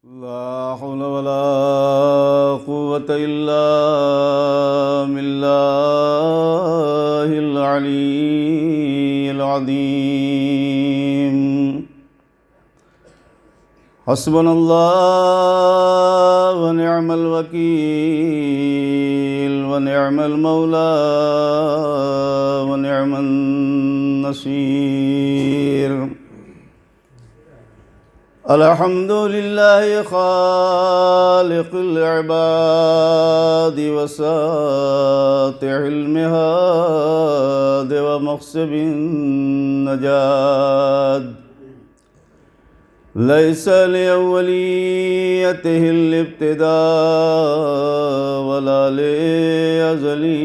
لا حول ولا قوة إلا بالله العلي العظيم. حسبنا الله ونعم الوكيل ونعم المولى ونعم النصير. الحمد لله خالق العباد وساطع المهاد ومقسم النجاد. ليس لأوليته الابتداء ولا لأزليته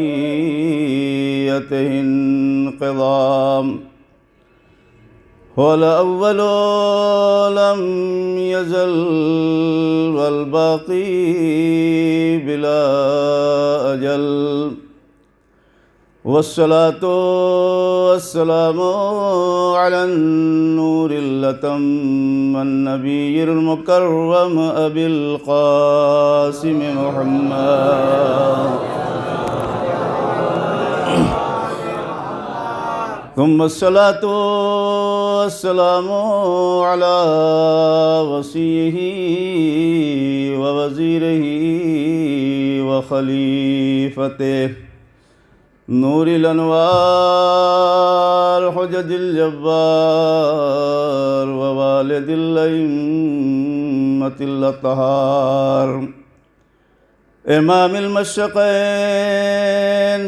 انقضام. هو الأول لم يزل والباقي بلا أجل. والصلاة والسلام على النور الأتم النبي المكرم أبي القاسم محمد. ثم الصلاة والسلام على وصيه ووزيره وخليفته نور الأنوار حجج الجبار ووالد الأئمة الأطهار إمام المشرقين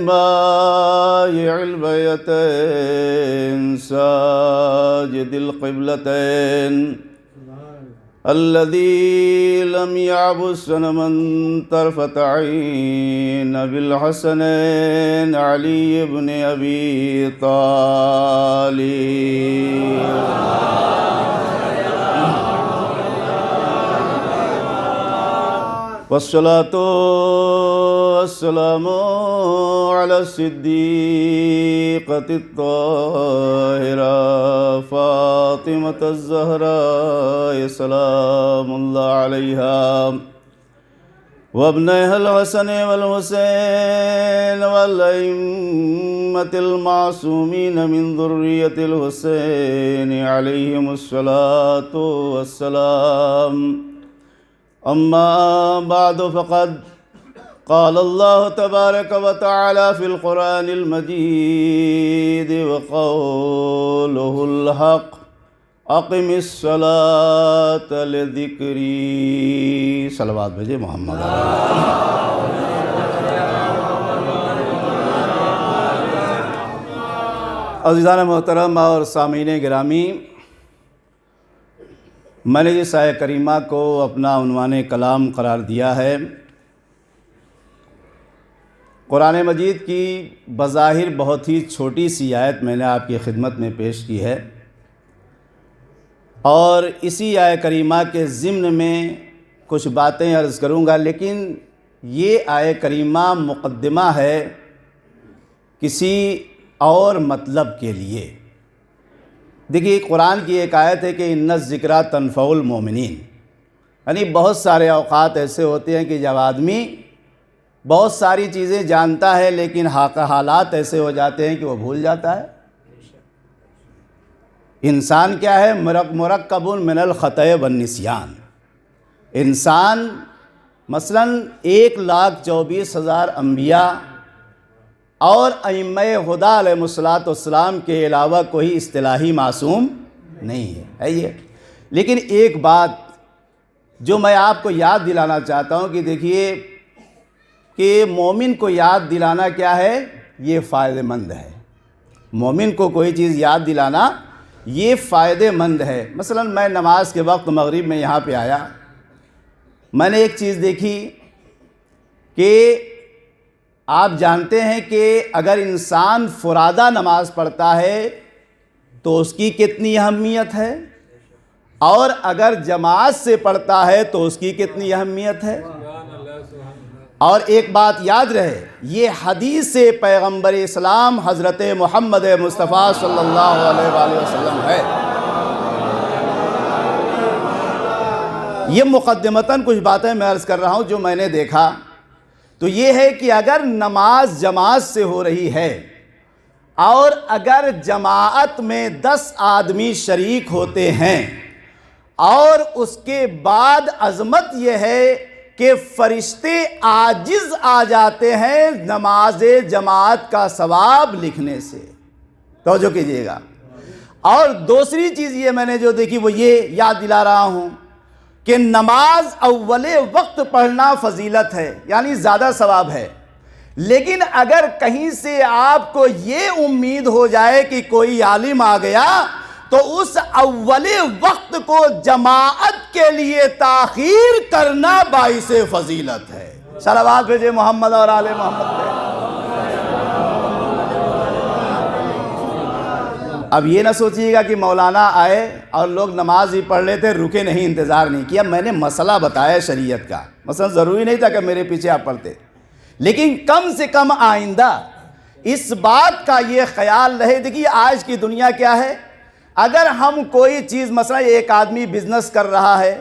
بايع البيتين ساجد القبلتين الذي لم يعبد صنما طرفة عين بالحسنين علي بن أبي طالب. والصلاة والسلام على الصديقة الطاهرة فاطمة الزهراء سلام الله عليها وابنيها الحسن والحسين والأئمة المعصومين من ذرية الحسين عليهم الصلاة والسلام. أما بعد فقد قال الله تبارك وتعالى في القرآن المجيد وقوله الحق أقم الصلاة لذكري. صلوات بھیجے محمد. عزیزان محترم اور سامعین گرامی، میں نے اس آیہ کریمہ کو اپنا عنوان کلام قرار دیا ہے. قرآن مجید کی بظاہر بہت ہی چھوٹی سی آیت میں نے آپ کی خدمت میں پیش کی ہے، اور اسی آیہ کریمہ کے ضمن میں کچھ باتیں عرض کروں گا، لیکن یہ آیہ کریمہ مقدمہ ہے کسی اور مطلب کے لیے. دیکھیے، قرآن کی ایک آیت ہے کہ ان الذکریٰ تنفع المؤمنین، یعنی بہت سارے اوقات ایسے ہوتے ہیں کہ جب آدمی بہت ساری چیزیں جانتا ہے لیکن حالات ایسے ہو جاتے ہیں کہ وہ بھول جاتا ہے. انسان کیا ہے؟ مرکب من الخطأ والنسیان. انسان مثلا 1,24,000 انبیاء اور ائمہ خدا علیہ السلام کے علاوہ کوئی اصطلاحی معصوم نہیں ہے یہ. لیکن ایک بات جو میں آپ کو یاد دلانا چاہتا ہوں کہ دیکھیے کہ مومن کو یاد دلانا کیا ہے؟ یہ فائدہ مند ہے. مومن کو کوئی چیز یاد دلانا یہ فائدہ مند ہے. مثلا میں نماز کے وقت مغرب میں یہاں پہ آیا، میں نے ایک چیز دیکھی کہ آپ جانتے ہیں کہ اگر انسان فرادہ نماز پڑھتا ہے تو اس کی کتنی اہمیت ہے، اور اگر جماعت سے پڑھتا ہے تو اس کی کتنی اہمیت ہے. اور ایک بات یاد رہے، یہ حدیث سے پیغمبر اسلام حضرت محمد مصطفیٰ صلی اللہ علیہ وآلہ وسلم ہے. یہ مقدمتاً کچھ باتیں میں عرض کر رہا ہوں جو میں نے دیکھا، تو یہ ہے کہ اگر نماز جماعت سے ہو رہی ہے اور اگر جماعت میں 10 آدمی شریک ہوتے ہیں اور اس کے بعد عظمت یہ ہے کہ فرشتے عاجز آ جاتے ہیں نماز جماعت کا ثواب لکھنے سے، توجہ کیجئے گا۔ اور دوسری چیز یہ میں نے جو دیکھی وہ یہ یاد دلا رہا ہوں کہ نماز اول وقت پڑھنا فضیلت ہے، یعنی زیادہ ثواب ہے، لیکن اگر کہیں سے آپ کو یہ امید ہو جائے کہ کوئی عالم آ گیا تو اس اول وقت کو جماعت کے لیے تاخیر کرنا باعث فضیلت ہے۔ صلوات بھیجے محمد اور آل محمد پہ۔ اب یہ نہ سوچیے گا کہ مولانا آئے اور لوگ نماز ہی پڑھ لیتے، رکے نہیں، انتظار نہیں کیا۔ میں نے مسئلہ بتایا شریعت کا، مثلا ضروری نہیں تھا کہ میرے پیچھے آپ پڑھتے، لیکن کم سے کم آئندہ اس بات کا یہ خیال رہے۔ دیکھیے آج کی دنیا کیا ہے، اگر ہم کوئی چیز، مثلا ایک آدمی بزنس کر رہا ہے،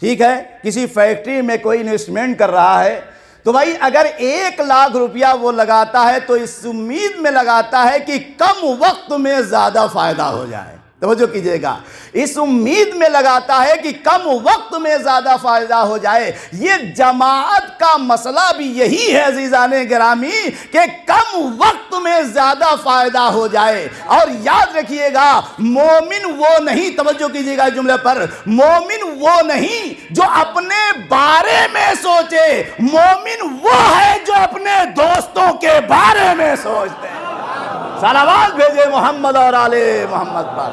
ٹھیک ہے، کسی فیکٹری میں کوئی انویسٹمنٹ کر رہا ہے، تو بھائی اگر 1 لاکھ روپیہ وہ لگاتا ہے تو اس امید میں لگاتا ہے کہ کم وقت میں زیادہ فائدہ ہو جائے، توجہ کیجئے گا، اس امید میں لگاتا ہے کہ کم وقت میں زیادہ فائدہ ہو جائے۔ یہ جماعت کا مسئلہ بھی یہی ہے عزیزان گرامی کہ کم وقت میں زیادہ فائدہ ہو جائے۔ اور یاد رکھیے گا مومن وہ نہیں، توجہ کیجئے گا جملے پر، مومن وہ نہیں جو اپنے بارے میں سوچے، مومن وہ ہے جو اپنے دوستوں کے بارے میں سوچتے ہیں۔ صلوات بھیجے محمد اور آل محمد پر۔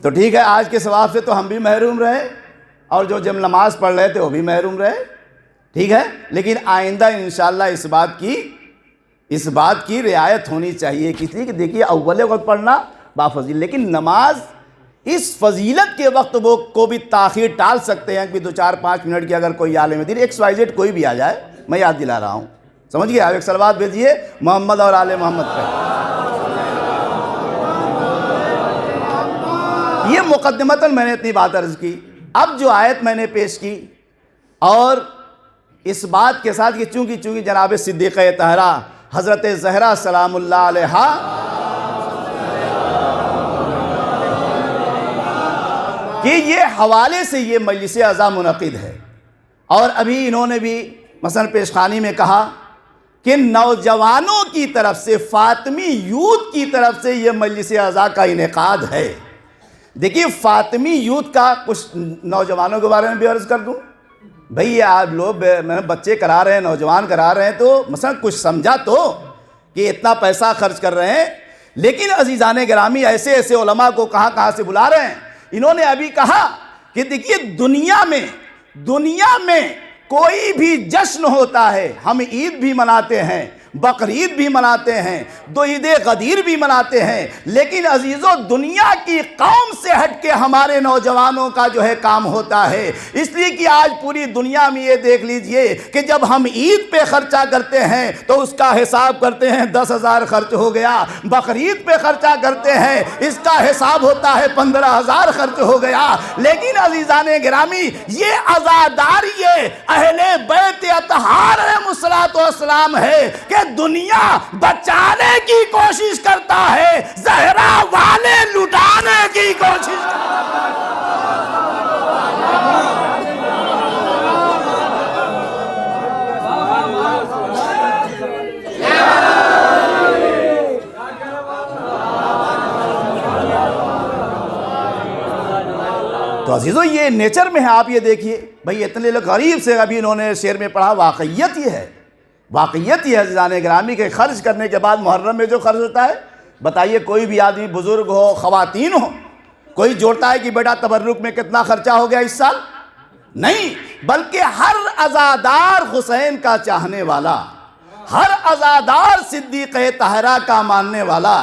تو ٹھیک ہے، آج کے ثواب سے تو ہم بھی محروم رہے اور جو جب نماز پڑھ رہے تھے وہ بھی محروم رہے، ٹھیک ہے، لیکن آئندہ انشاءاللہ اس بات کی رعایت ہونی چاہیے کس لیے کہ دیکھیے اول وقت پڑھنا بافضیل، لیکن نماز اس فضیلت کے وقت وہ کو بھی تاخیر ٹال سکتے ہیں کہ 2-4-5 منٹ کی، اگر کوئی عالم دین XYZ کوئی بھی آ جائے، میں یاد دلا رہا ہوں، سمجھ گئے؟ آپ ایک صلوات بھیجئے محمد اور آل محمد پہ۔ یہ مقدمتاً میں نے اتنی بات عرض کی۔ اب جو آیت میں نے پیش کی اور اس بات کے ساتھ کہ چونکہ جناب صدیقہ طاہرہ حضرت زہرا سلام اللہ علیہا کہ یہ حوالے سے یہ مجلس عزا منعقد ہے، اور ابھی انہوں نے بھی مثلا پیشخانی میں کہا کہ نوجوانوں کی طرف سے، فاطمی یوتھ کی طرف سے یہ مجلس عزا کا انعقاد ہے۔ دیکھیے فاطمی یوتھ کا کچھ نوجوانوں کے بارے میں بھی عرض کر دوں۔ بھئی یہ آپ لوگ بچے کرا رہے ہیں، نوجوان کرا رہے ہیں، تو مثلا کچھ سمجھا تو کہ اتنا پیسہ خرچ کر رہے ہیں، لیکن عزیزان گرامی ایسے ایسے علماء کو کہاں سے بلا رہے ہیں۔ انہوں نے ابھی کہا کہ دیکھیے دنیا میں کوئی بھی جشن ہوتا ہے، ہم عید بھی مناتے ہیں، بقرعید بھی مناتے ہیں، 2 عید غدیر بھی مناتے ہیں، لیکن عزیزو دنیا کی قوم سے ہٹ کے ہمارے نوجوانوں کا جو ہے کام ہوتا ہے۔ اس لیے کہ آج پوری دنیا میں یہ دیکھ لیجئے کہ جب ہم عید پہ خرچہ کرتے ہیں تو اس کا حساب کرتے ہیں 10,000 خرچ ہو گیا، بقرعید پہ خرچہ کرتے ہیں اس کا حساب ہوتا ہے 15,000 خرچ ہو گیا، لیکن عزیزان گرامی یہ عزاداری اہل بیت اطہار علیہ السلام ہے کہ دنیا بچانے کی کوشش کرتا ہے، زہرا والے لٹانے کی کوشش کرتا ہے۔ تو عزیزو یہ نیچر میں ہے، آپ یہ دیکھیے بھئی اتنے لوگ غریب سے، ابھی انہوں نے شعر میں پڑھا، واقعیت یہ ہے عزیزان گرامی کے خرچ کرنے کے بعد محرم میں جو خرچ ہوتا ہے، بتائیے کوئی بھی آدمی بزرگ ہو، خواتین ہو، کوئی جوڑتا ہے کہ بیٹا تبرک میں کتنا خرچہ ہو گیا اس سال؟ نہیں، بلکہ ہر عزادار حسین کا چاہنے والا، ہر عزادار صدیقہ طاہرہ کا ماننے والا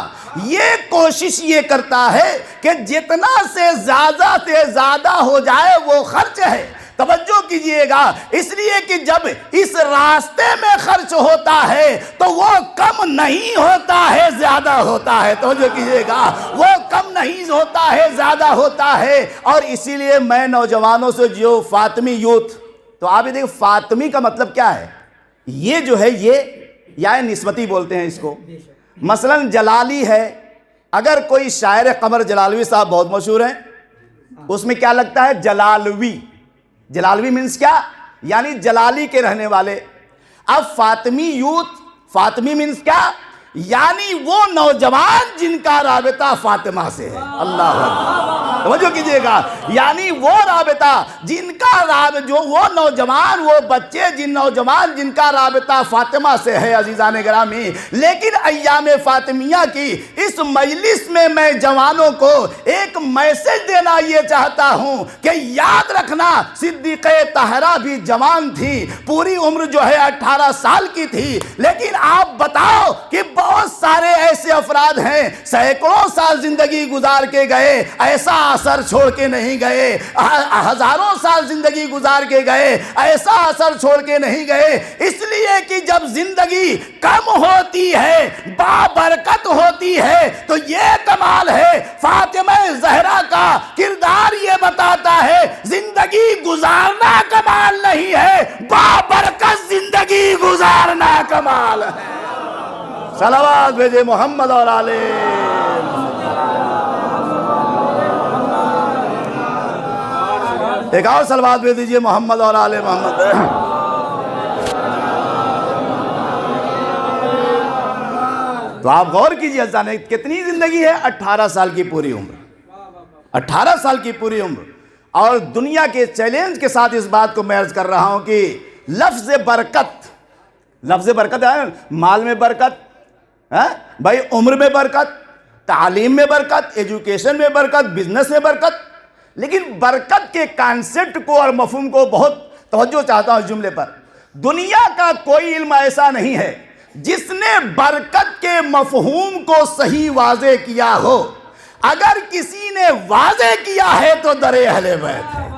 یہ کوشش یہ کرتا ہے کہ جتنا سے زیادہ ہو جائے وہ خرچ ہے، توجہ کیجئے گا، اس لیے کہ جب اس راستے میں خرچ ہوتا ہے تو وہ کم نہیں ہوتا ہے، زیادہ ہوتا ہے۔ توجہ کیجئے گا، وہ کم نہیں ہوتا ہے، زیادہ ہوتا ہے۔ اور اسی لیے میں نوجوانوں سے جو فاطمی یوتھ، تو آپ یہ دیکھیں فاطمی کا مطلب کیا ہے؟ یہ جو ہے یہ یا نسبتی بولتے ہیں اس کو۔ مثلا جلالی ہے، اگر کوئی شاعر قمر جلالوی صاحب بہت مشہور ہیں، اس میں کیا لگتا ہے؟ جلالوی۔ جلالوی مینس کیا؟ یعنی جلالی کے رہنے والے۔ اب فاطمی یوتھ، فاطمی مینس کیا؟ یعنی وہ نوجوان جن کا رابطہ فاطمہ سے ہے۔ اللہ اکبر، توجہ کیجئے گا، یعنی وہ رابطہ جن کا جو وہ نوجوان، وہ بچے، نوجوان جن کا رابطہ فاطمہ سے ہے۔ عزیزان گرامی، لیکن ایام فاطمیہ کی اس مجلس میں جوانوں کو ایک میسج دینا یہ چاہتا ہوں کہ یاد رکھنا، صدیقہ طاہرہ بھی جوان تھی، پوری عمر جو ہے 18 سال کی تھی، لیکن آپ بتاؤ کہ بہت سارے ایسے افراد ہیں سینکڑوں سال زندگی گزار کے گئے، ایسا اثر چھوڑ کے نہیں گئے، ہزاروں سال زندگی گزار کے گئے، ایسا اثر چھوڑ کے نہیں گئے۔ اس لیے کہ جب زندگی کم ہوتی ہے، بابرکت ہوتی ہے، تو یہ کمال ہے۔ فاطمہ زہرا کا کردار یہ بتاتا ہے زندگی گزارنا کمال نہیں ہے، بابرکت زندگی گزارنا کمال ہے۔ صلوات بھیجے محمد اور آلِ محمد۔ ایک اور صلوات بھیج دیجئے محمد اور آلِ محمد۔ تو آپ غور کیجئے جانے کتنی زندگی ہے؟ 18 سال کی پوری عمر، 18 سال کی پوری عمر۔ اور دنیا کے چیلنج کے ساتھ اس بات کو میں عرض کر رہا ہوں کہ لفظ برکت، لفظ برکت ہے، مال میں برکت، بھائی عمر میں برکت، تعلیم میں برکت، ایجوکیشن میں برکت، بزنس میں برکت، لیکن برکت کے کانسیپٹ کو اور مفہوم کو بہت توجہ چاہتا ہوں اس جملے پر۔ دنیا کا کوئی علم ایسا نہیں ہے جس نے برکت کے مفہوم کو صحیح واضح کیا ہو۔ اگر کسی نے واضح کیا ہے تو در اہل بیت ہے۔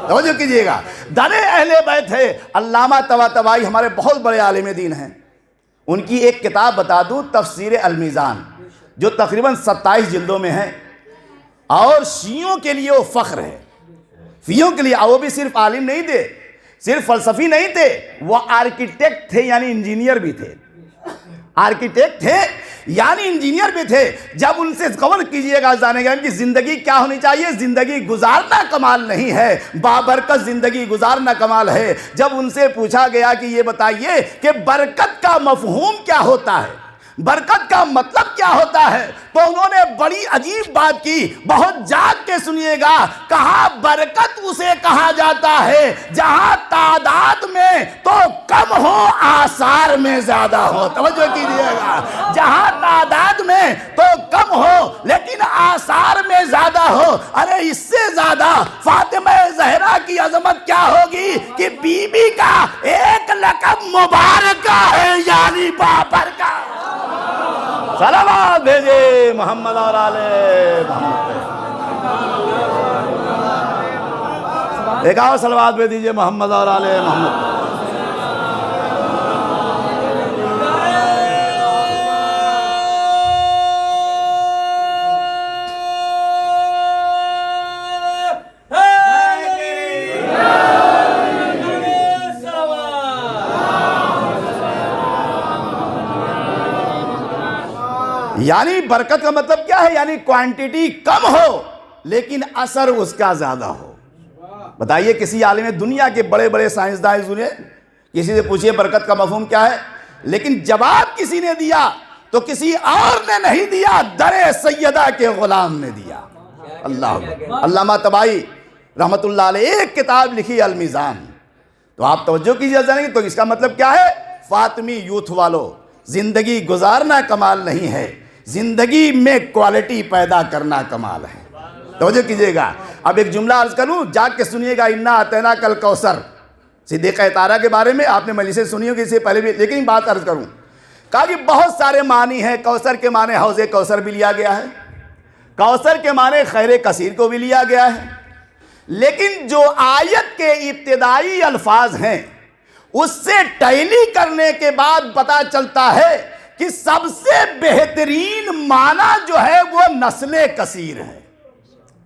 توجہ کیجئے گا، در اہل بیت ہے۔ علامہ طباطبائی ہمارے بہت بڑے عالم دین ہیں، ان کی ایک کتاب بتا دوں، تفسیر المیزان، جو تقریباً 27 جلدوں میں ہے، اور شیعوں کے لیے وہ فخر ہے، شیعوں کے لیے۔ وہ بھی صرف عالم نہیں تھے، صرف فلسفی نہیں تھے، وہ آرکیٹیکٹ تھے، یعنی انجینئر بھی تھے، آرکیٹیکٹ تھے یعنی انجینئر بھی تھے۔ جب ان سے غور کیجئے گا جانے گا کہ زندگی کیا ہونی چاہیے، زندگی گزارنا کمال نہیں ہے، بابرکت زندگی گزارنا کمال ہے۔ جب ان سے پوچھا گیا کہ یہ بتائیے کہ برکت کا مفہوم کیا ہوتا ہے، برکت کا مطلب کیا ہوتا ہے، تو انہوں نے بڑی عجیب بات کی، بہت جاگ کے سنیے گا۔ کہا برکت اسے کہا جاتا ہے جہاں تعداد میں تو کم ہو، آثار میں زیادہ ہو۔ توجہ کیجئے گا، جہاں تعداد میں تو کم ہو لیکن آثار میں زیادہ ہو۔ ارے اس سے زیادہ فاطمہ زہرا کی عظمت کیا ہوگی کہ بی بی کا ایک لقب مبارکہ ہے، یعنی بابرکت۔ صلوات بھیجے محمد اور آلِ محمد۔ ایک اور صلوات بھیج دیجئے محمد اور آلِ محمد۔ یعنی برکت کا مطلب کیا ہے؟ یعنی کوانٹیٹی کم ہو لیکن اثر اس کا زیادہ ہو۔ بتائیے کسی عالم دنیا کے بڑے بڑے سائنسداں سنیں، کسی سے پوچھئے برکت کا مفہوم کیا ہے، لیکن جواب کسی نے دیا تو کسی اور نے نہیں دیا، در سیدہ کے غلام نے دیا۔ اللہ۔ علامہ طبائی رحمت اللہ علیہ ایک کتاب لکھی المیزان، تو آپ توجہ کیجئے جانیں گے، تو اس کا مطلب کیا ہے؟ فاطمی یوتھ والو، زندگی گزارنا کمال نہیں ہے، زندگی میں کوالٹی پیدا کرنا کمال ہے۔ توجہ کیجئے گا۔ اب ایک جملہ عرض کروں، جاگ کے سنیے گا، انا اعطیناک الکوثر، صدیقہ طاہرہ کے بارے میں آپ نے مجلسیں سنی ہوگی اس سے پہلے بھی، لیکن بات عرض کروں، کہا کہ بہت سارے معنی ہیں۔ کوثر کے معنی حوض کوثر بھی لیا گیا ہے، کوثر کے معنی خیر کثیر کو بھی لیا گیا ہے، لیکن جو آیت کے ابتدائی الفاظ ہیں اس سے ٹیلی کرنے کے بعد پتہ چلتا ہے کہ سب سے بہترین معنی جو ہے وہ نسل کثیر ہے۔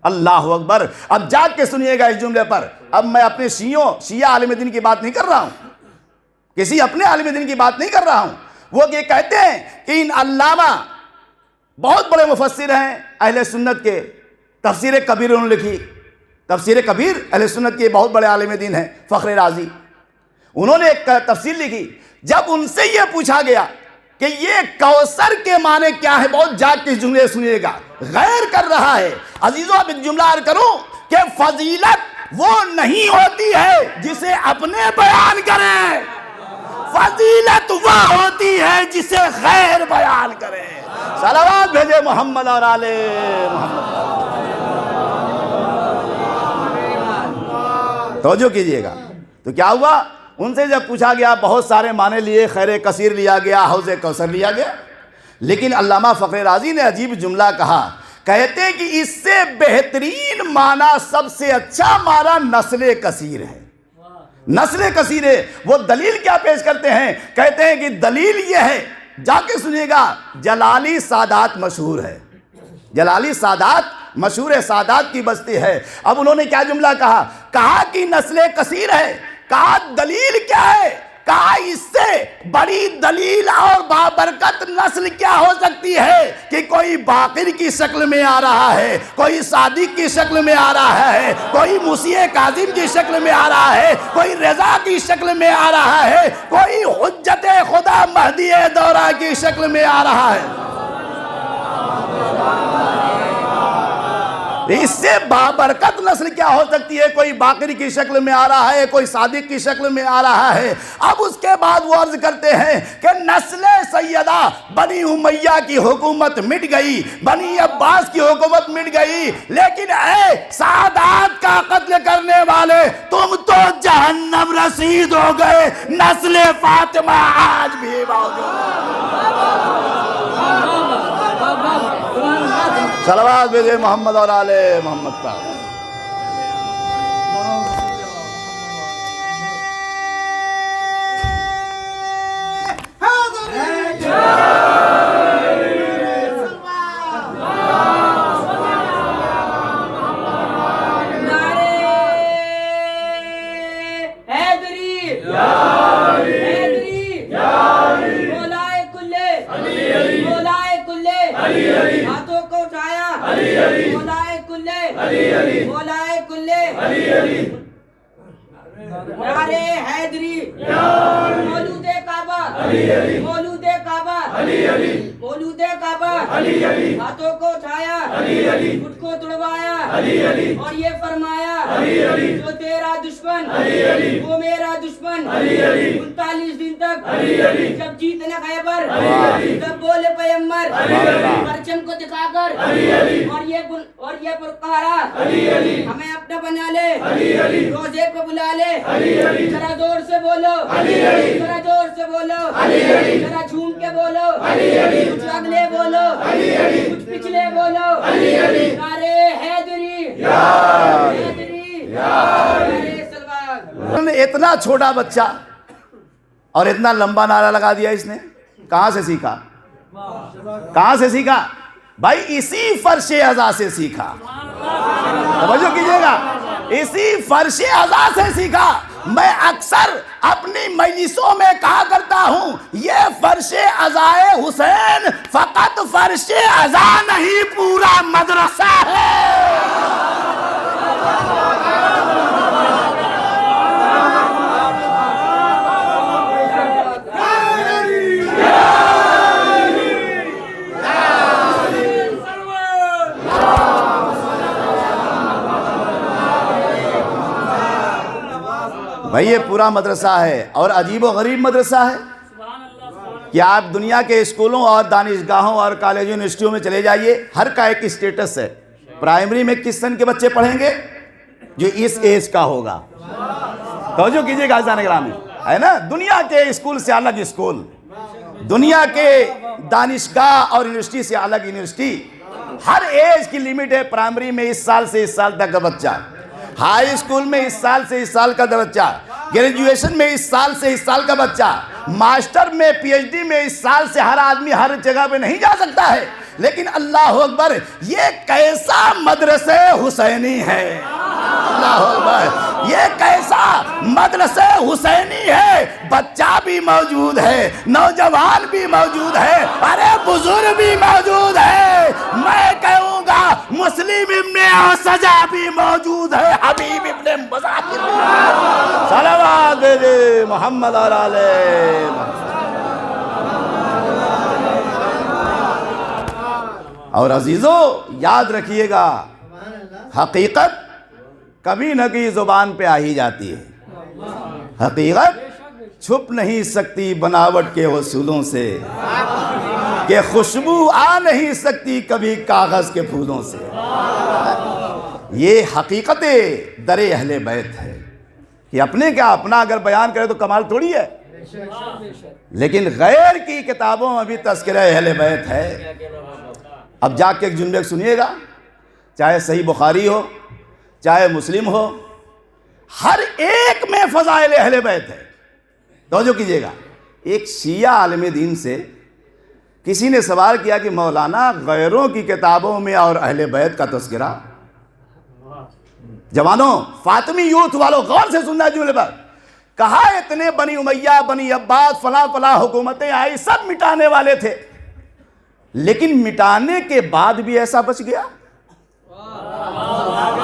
اللہ اکبر۔ اب جاگ کے سنیے گا اس جملے پر۔ اب میں اپنے شیعہ عالم دین کی بات نہیں کر رہا ہوں، کسی اپنے عالم دین کی بات نہیں کر رہا ہوں۔ وہ یہ کہتے ہیں کہ ان علامہ بہت بڑے مفسر ہیں اہل سنت کے، تفسیر کبیر انہوں نے لکھی، تفسیر کبیر اہل سنت کے بہت بڑے عالم دین ہیں فخر رازی، انہوں نے ایک تفسیر لکھی۔ جب ان سے یہ پوچھا گیا کہ یہ کوثر کے معنی کیا ہے، بہت جاگ کے جملے سنیے گا، غیر کر رہا ہے۔ عزیزو اب ایک جملہ عرض کروں کہ فضیلت وہ نہیں ہوتی ہے جسے اپنے بیان کریں، فضیلت وہ ہوتی ہے جسے غیر بیان کریں۔ صلوات بھیجے محمد اور آل محمد۔ توجہ کیجئے گا۔ تو کیا ہوا؟ ان سے جب پوچھا گیا بہت سارے معنی لیے، خیر کثیر لیا گیا، حوض کوثر لیا گیا، لیکن علامہ فخر رازی نے عجیب جملہ کہا، کہتے ہیں کہ اس سے بہترین معنی، سب سے اچھا معنی نسل کثیر ہے۔ نسل کثیر ہے۔ وہ دلیل کیا پیش کرتے ہیں؟ کہتے ہیں کہ دلیل یہ ہے، جا کے سنیے گا، جلالی سادات مشہور ہے، جلالی سادات مشہور ہے، سادات کی بستی ہے۔ اب انہوں نے کیا جملہ کہا؟ کہا کہ نسل کثیر ہے، کہا دلیل کیا ہے؟ کہا اس سے بڑی دلیل اور بابرکت نسل کیا ہو سکتی ہے کہ کوئی باقر کی شکل میں آ رہا ہے، کوئی صادق کی شکل میں آ رہا ہے، کوئی مسیح کاظم کی شکل میں آ رہا ہے، کوئی رضا کی شکل میں آ رہا ہے، کوئی حجت خدا مہدی دورہ کی شکل میں آ رہا ہے۔ اس سے بابرکت نسل کیا ہو سکتی ہے؟ کوئی باقر کی شکل میں آ رہا ہے، کوئی صادق کی شکل میں آ رہا ہے۔ اب اس کے بعد وہ عرض کرتے ہیں کہ نسل سیدہ بنی امیہ کی حکومت مٹ گئی، بنی عباس کی حکومت مٹ گئی، لیکن اے سادات کا قتل کرنے والے، تم تو جہنم رسید ہو گئے، نسل فاطمہ آج بھی موجود۔ صلوات بھیجے محمد اور آل محمد پر۔ نعرے حیدری، مولود کعبہ، مولود کعبہ، مولود کعبہ، ہاتھوں کو اٹھایا، خود کو توڑوایا اور یہ فرمایا جو تیرا دشمن وہ میرا دشمن۔ 39 دن تک جب جیتنے خیبر تب بولے پیغمبر پرچم کو دکھا کر اور یہ پکارا ہمیں اپنا بنا لے، روزے پہ بلا لے، ذرا زور سے بولو، ذرا زور سے بولو، ذرا جھوم کے بولو، کچھ اگلے بولو، کچھ پچھلے بولو، نعرے حیدری، حیدری، نعرے سلوات۔ اتنا چھوٹا بچہ اور اتنا لمبا نعرہ لگا دیا اس نے، کہاں سے سیکھا؟ کہاں سے سیکھا؟ بھائی اسی فرش عزا سے سیکھا۔ توجہ کیجئے گا، اسی فرش عزا سے سیکھا۔ میں اکثر اپنی مجلسوں میں کہا کرتا ہوں یہ فرش عزائے حسین فقط فرش عزا نہیں، پورا مدرسہ ہے۔ بھائی یہ پورا مدرسہ ہے، اور عجیب و غریب مدرسہ ہے کہ آپ دنیا کے اسکولوں اور دانشگاہوں اور کالج یونیورسٹیوں میں چلے جائیے، ہر کا ایک اسٹیٹس ہے۔ پرائمری میں کس سن کے بچے پڑھیں گے؟ جو اس ایج کا ہوگا۔ توجہ کیجئے گا عزیزان گرامی، ہے نا؟ دنیا کے اسکول سے الگ اسکول، دنیا کے دانشگاہ اور یونیورسٹی سے الگ یونیورسٹی، ہر ایج کی لیمٹ ہے۔ پرائمری میں اس سال سے اس سال تک کا بچہ، ہائی اسکول میں اس سال سے اس سال کا بچہ، گریجویشن میں اس سال سے اس سال کا بچہ، ماسٹر میں پی ایچ ڈی میں اس سال سے ہر آدمی ہر جگہ پہ نہیں جا سکتا ہے، لیکن اللہ اکبر یہ کیسا مدرسہ حسینی ہے، اللہ اکبر یہ کیسا مدرسہ حسینی ہے، بچہ بھی موجود ہے، نوجوان بھی موجود ہے، ارے بزرگ بھی موجود ہے، میں کہوں گا مسلم ابن سجا بھی موجود ہے، حبیب ابن مظاہر صلوات دے محمد اور علیہ محمد۔ اور عزیزو یاد رکھیے گا، حقیقت کبھی نہ کبھی زبان پہ آ ہی جاتی ہے، حقیقت چھپ نہیں سکتی بناوٹ کے اصولوں سے، کہ خوشبو آ نہیں سکتی کبھی کاغذ کے پھولوں سے۔ یہ حقیقت در اہل بیت ہے کہ اپنے کیا اپنا اگر بیان کرے تو کمال تھوڑی ہے، لیکن غیر کی کتابوں میں بھی تذکرہ اہل بیت ہے۔ اب جا کے ایک جملے سنیے گا، چاہے صحیح بخاری ہو چاہے مسلم ہو، ہر ایک میں فضائل اہل بیت ہے۔ توجہ کیجئے گا، ایک شیعہ عالم دین سے کسی نے سوال کیا کہ مولانا غیروں کی کتابوں میں اور اہل بیت کا تذکرہ، جوانوں فاطمی یوتھ والوں غور سے سننا جملے پر، کہا اتنے بنی امیہ بنی عباس فلاں فلاں حکومتیں آئی سب مٹانے والے تھے، لیکن مٹانے کے بعد بھی ایسا بچ گیا؟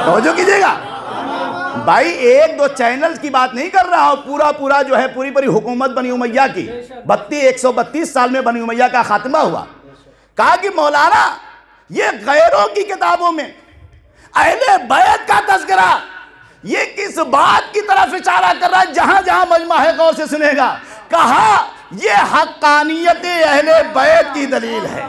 توجہ کیجئے گا بھائی، ایک دو چینل کی بات نہیں کر رہا ہوں، پورا جو ہے پوری حکومت بنی امیہ کی 132 سال میں بنی امیہ کا خاتمہ ہوا۔ کہا کہ مولانا یہ غیروں کی کتابوں میں اہل بیت کا تذکرہ یہ کس بات کی طرف اشارہ کر رہا ہے؟ جہاں جہاں مجمع ہے غور سے سنے گا، کہا یہ حقانیت اہل بیت کی دلیل ہے۔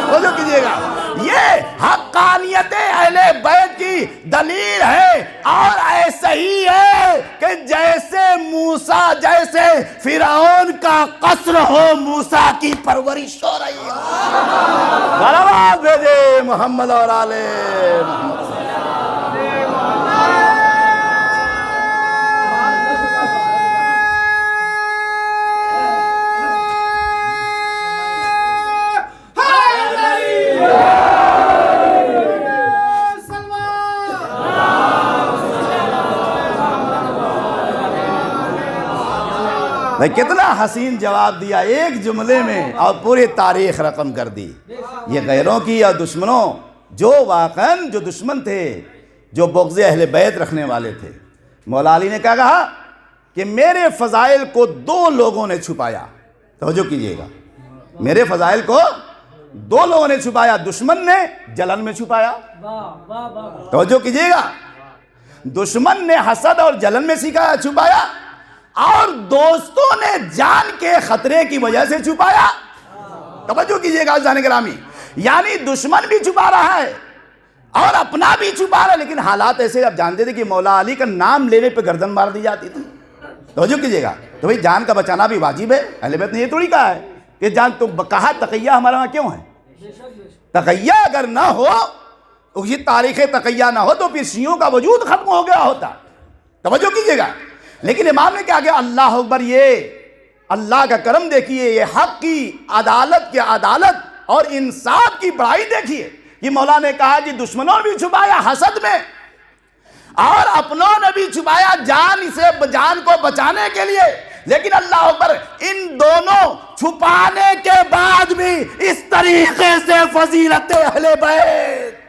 توجہ کیجئے گا، یہ حقانیت اہل بیت کی دلیل ہے، اور ایسا ہی ہے کہ جیسے موسیٰ، جیسے فرعون کا قصر ہو، موسیٰ کی پرورش ہو رہی ہے۔ صلوات بھیجے محمد اور آل محمد۔ کتنا حسین جواب دیا ایک جملے میں، اور پوری تاریخ رقم کر دی۔ یہ غیروں کی یا دشمنوں، جو واقعاً جو دشمن تھے، جو بغض اہل بیت رکھنے والے تھے، مولا علی نے کیا کہا کہ میرے فضائل کو 2 لوگوں نے چھپایا۔ توجہ کیجئے گا، میرے فضائل کو 2 لوگوں نے چھپایا، دشمن نے جلن میں چھپایا۔ توجہ کیجئے گا، دشمن نے حسد اور جلن میں چھپایا، اور دوستوں نے جان کے خطرے کی وجہ سے چھپایا۔ توجہ کیجئے گا عزیزان گرامی، یعنی دشمن بھی چھپا رہا ہے اور اپنا بھی چھپا رہا ہے، لیکن حالات ایسے آپ جانتے تھے کہ مولا علی کا نام لینے پہ گردن مار دی جاتی تھی۔ توجہ کیجئے گا، تو بھئی جان کا بچانا بھی واجب ہے۔ اہل بیت نے یہ تھوڑی کہا ہے کہ جان تم، کہا تقیہ ہمارے وہاں کیوں ہے؟ تقیہ اگر نہ ہو، اسی تاریخ تقیہ نہ ہو تو پھر شیعوں کا وجود ختم ہو گیا ہوتا۔ توجہ کیجئے گا، لیکن امام نے کیا کہ اللہ اکبر، یہ اللہ کا کرم دیکھیے، یہ حق کی عدالت اور انصاف کی بڑائی دیکھیے۔ یہ مولا نے کہا کہ دشمنوں نے بھی چھپایا حسد میں، اور اپنوں نے بھی چھپایا جان کو بچانے کے لیے، لیکن اللہ اکبر ان دونوں چھپانے کے بعد بھی اس طریقے سے فضیلت اہل بیت،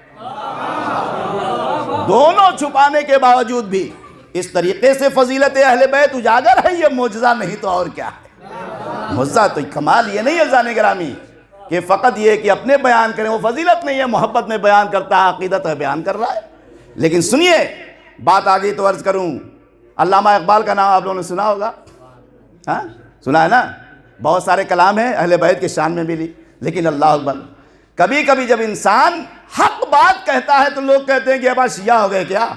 دونوں چھپانے کے باوجود بھی اس طریقے سے فضیلت اہل بیت اجاگر ہے۔ یہ معجزہ نہیں تو اور کیا ہے؟ معجزہ تو کمال یہ نہیں ہے عزیزان گرامی کہ فقط یہ کہ اپنے بیان کریں، وہ فضیلت نہیں ہے، محبت میں بیان کرتا ہے، عقیدت ہے بیان کر رہا ہے۔ لیکن سنیے، بات آگئی تو عرض کروں، علامہ اقبال کا نام آپ لوگوں نے سنا ہوگا، ہاں سنا ہے نا؟ بہت سارے کلام ہیں اہل بیت کے شان میں بھی، لیکن اللہ اکبر، کبھی کبھی جب انسان حق بات کہتا ہے تو لوگ کہتے ہیں کہ اب شیعہ ہو گئے کیا؟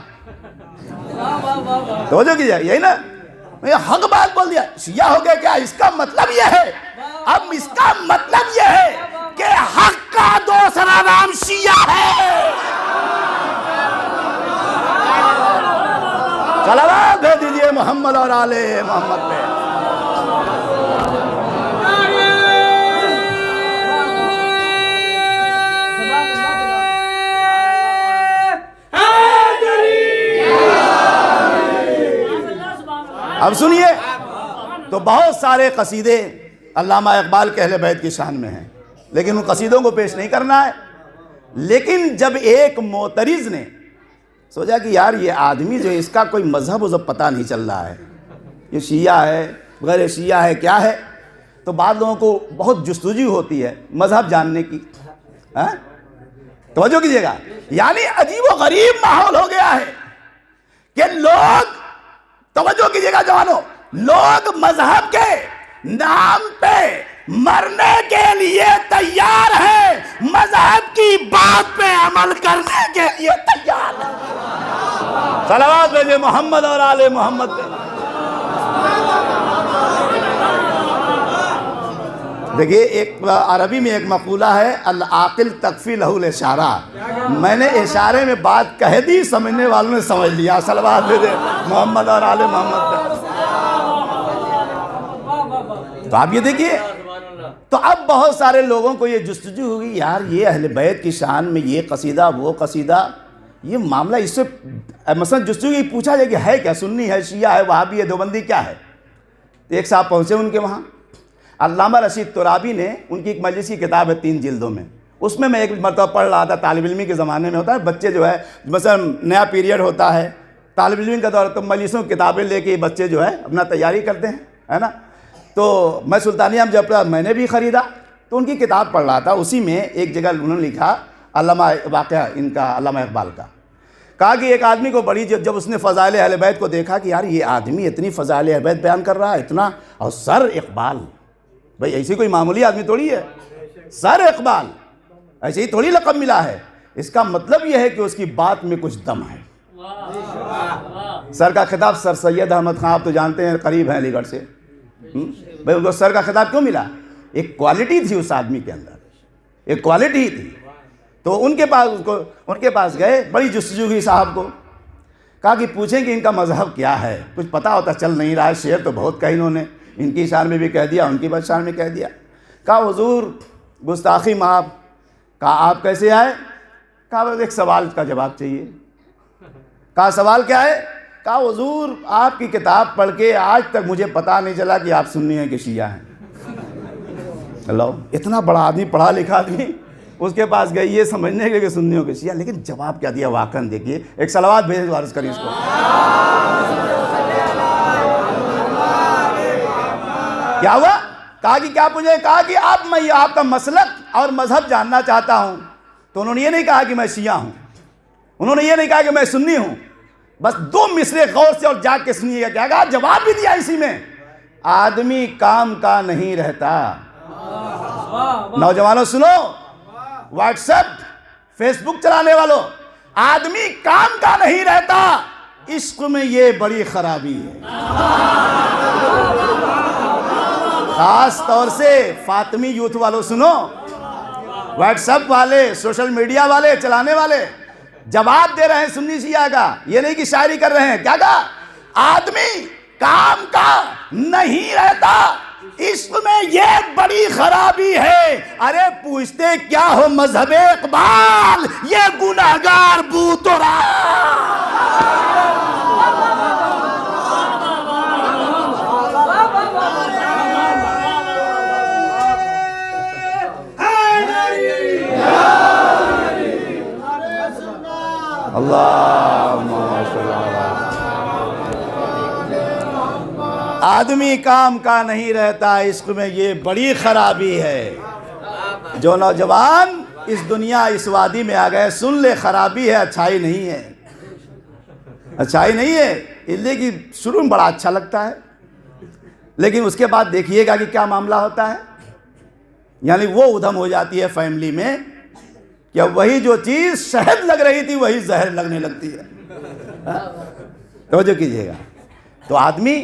توجہ کیجئے، یہی نا، حق بات بول دیا، شیعہ ہو گئے کیا؟ اس کا مطلب یہ ہے، اب اس کا مطلب یہ ہے کہ حق کا دوسرا نام شیعہ ہے۔ صلوات بھیج دیجئے محمد اور آل محمد پہ۔ اب سنیے، تو بہت سارے قصیدے علامہ اقبال کے اہل بیت کی شان میں ہیں، لیکن ان قصیدوں کو پیش نہیں کرنا ہے۔ لیکن جب ایک معترض نے سوچا کہ یار یہ آدمی جو اس کا کوئی مذہب وذہب پتہ نہیں چل رہا ہے، یہ شیعہ ہے غیر شیعہ ہے کیا ہے، تو بعض لوگوں کو بہت جستجو ہوتی ہے مذہب جاننے کی، توجہ کیجئے گا، یعنی عجیب و غریب ماحول ہو گیا ہے کہ لوگ، توجہ کیجئے گا جوانوں، لوگ مذہب کے نام پہ مرنے کے لیے تیار ہیں، مذہب کی بات پہ عمل کرنے کے لیے تیار ہیں۔ صلوات بھیجے محمد اور آل محمد پہ۔ دیکھیے ایک عربی میں ایک مقولہ ہے، العاقل تکفی لہ الاشارہ، میں نے اشارے میں بات کہہ دی، سمجھنے والوں نے سمجھ لیا۔ صلوات بھیجے محمد اور آل محمد پہ۔ تو آپ یہ دیکھیے، تو اب بہت سارے لوگوں کو یہ جستجو ہوگی، یار یہ اہل بیت کی شان میں یہ قصیدہ وہ قصیدہ، یہ معاملہ اس سے مثلا جستجو یہ پوچھا جائے کہ ہے کیا، سنی ہے، شیعہ ہے، وہابی ہے، دیوبندی کیا ہے۔ ایک صاحب پہنچے ان کے وہاں، علامہ رشید ترابی نے، ان کی ایک مجلس کی کتاب ہے 3 جلدوں میں، اس میں ایک مرتبہ پڑھ رہا تھا، طالب علمی کے زمانے میں ہوتا ہے بچے جو ہے مثلا نیا پیریڈ ہوتا ہے طالب علمی کا دور، تو مجلسوں کی کتابیں لے کے بچے جو ہے اپنا تیاری کرتے ہیں، ہے نا۔ تو میں سلطانیہ میں جب میں نے بھی خریدا تو ان کی کتاب پڑھ رہا تھا، اسی میں ایک جگہ انہوں نے لکھا علامہ واقعہ ان کا علامہ اقبال کا، کہا کہ ایک آدمی کو بڑی جب اس نے فضائل اہل بیت کو دیکھا کہ یار یہ آدمی اتنی فضائل اہل بیت بیان کر رہا ہے اتنا، اور سر اقبال، بھئی ایسی کوئی معمولی آدمی تھوڑی ہے، سر اقبال ایسے ہی تھوڑی لقب ملا ہے، اس کا مطلب یہ ہے کہ اس کی بات میں کچھ دم ہے۔ سر کا خطاب سر سید احمد خان آپ تو جانتے ہیں، قریب ہیں علی گڑھ سے، بھئی ان کو سر کا خطاب کیوں ملا؟ ایک کوالٹی تھی اس آدمی کے اندر، ایک کوالٹی تھی۔ تو ان کے پاس گئے، بڑی جستجو ہوئی صاحب کو، کہا کہ پوچھیں کہ ان کا مذہب کیا ہے، کچھ پتہ ہوتا چل نہیں رہا ہے، شعر تو بہت کہا انہوں نے، ان کی شان میں بھی کہہ دیا، ان کی شان میں کہہ دیا۔ کہا حضور گستاخی معاف۔ کہا آپ کیسے آئے؟ کہا بس ایک سوال کا جواب چاہیے۔ کہا سوال کیا ہے؟ کہا حضور آپ کی کتاب پڑھ کے آج تک مجھے پتہ نہیں چلا کہ آپ سنی ہیں کہ شیعہ ہیں۔ اللہ، اتنا بڑا آدمی، پڑھا لکھا آدمی، اس کے پاس گئی یہ سمجھنے کے لیے کہ سنیوں کے شیعہ، لیکن جواب کیا دیا واقعاً دیکھیے۔ ایک صلوات بھیج عرض کری اس کو۔ کیا ہوا؟ کہا کہ کیا پوچھے؟ کہا کہ میں آپ کا مسلک اور مذہب جاننا چاہتا ہوں۔ تو انہوں نے یہ نہیں کہا کہ میں شیعہ ہوں، انہوں نے یہ نہیں کہا کہ میں سنی ہوں، بس 2 مصرے غور سے اور جاگ کے سنیے گا، کیا کہا؟ جواب بھی دیا اسی میں، آدمی کام کا نہیں رہتا۔ نوجوانوں سنو، واٹس ایپ فیس بک چلانے والوں، آدمی کام کا نہیں رہتا، عشق میں یہ بڑی خرابی ہے۔ خاص طور سے فاطمی یوتھ والوں سنو، واٹس ایپ والے، سوشل میڈیا والے، چلانے والے، جواب دے رہے ہیں سنی شیعہ کا، یہ نہیں کہ شاعری کر رہے ہیں۔ کیا کہا؟ آدمی کام کا نہیں رہتا، عشق میں یہ بڑی خرابی ہے۔ ارے پوچھتے کیا ہو مذہب اقبال، یہ گناہگار بو تو آدمی کام کا نہیں رہتا، عشق میں یہ بڑی خرابی ہے۔ جو نوجوان اس دنیا اس وادی میں آ گئے، سن لے خرابی ہے، اچھائی نہیں ہے، اچھائی نہیں ہے۔ اس لیے کہ شروع میں بڑا اچھا لگتا ہے، لیکن اس کے بعد دیکھیے گا کہ کیا معاملہ ہوتا ہے، یعنی وہ ادھم ہو جاتی ہے فیملی میں کہ وہی جو چیز شہد لگ رہی تھی وہی زہر لگنے لگتی ہے۔ توجہ کیجئے گا۔ تو آدمی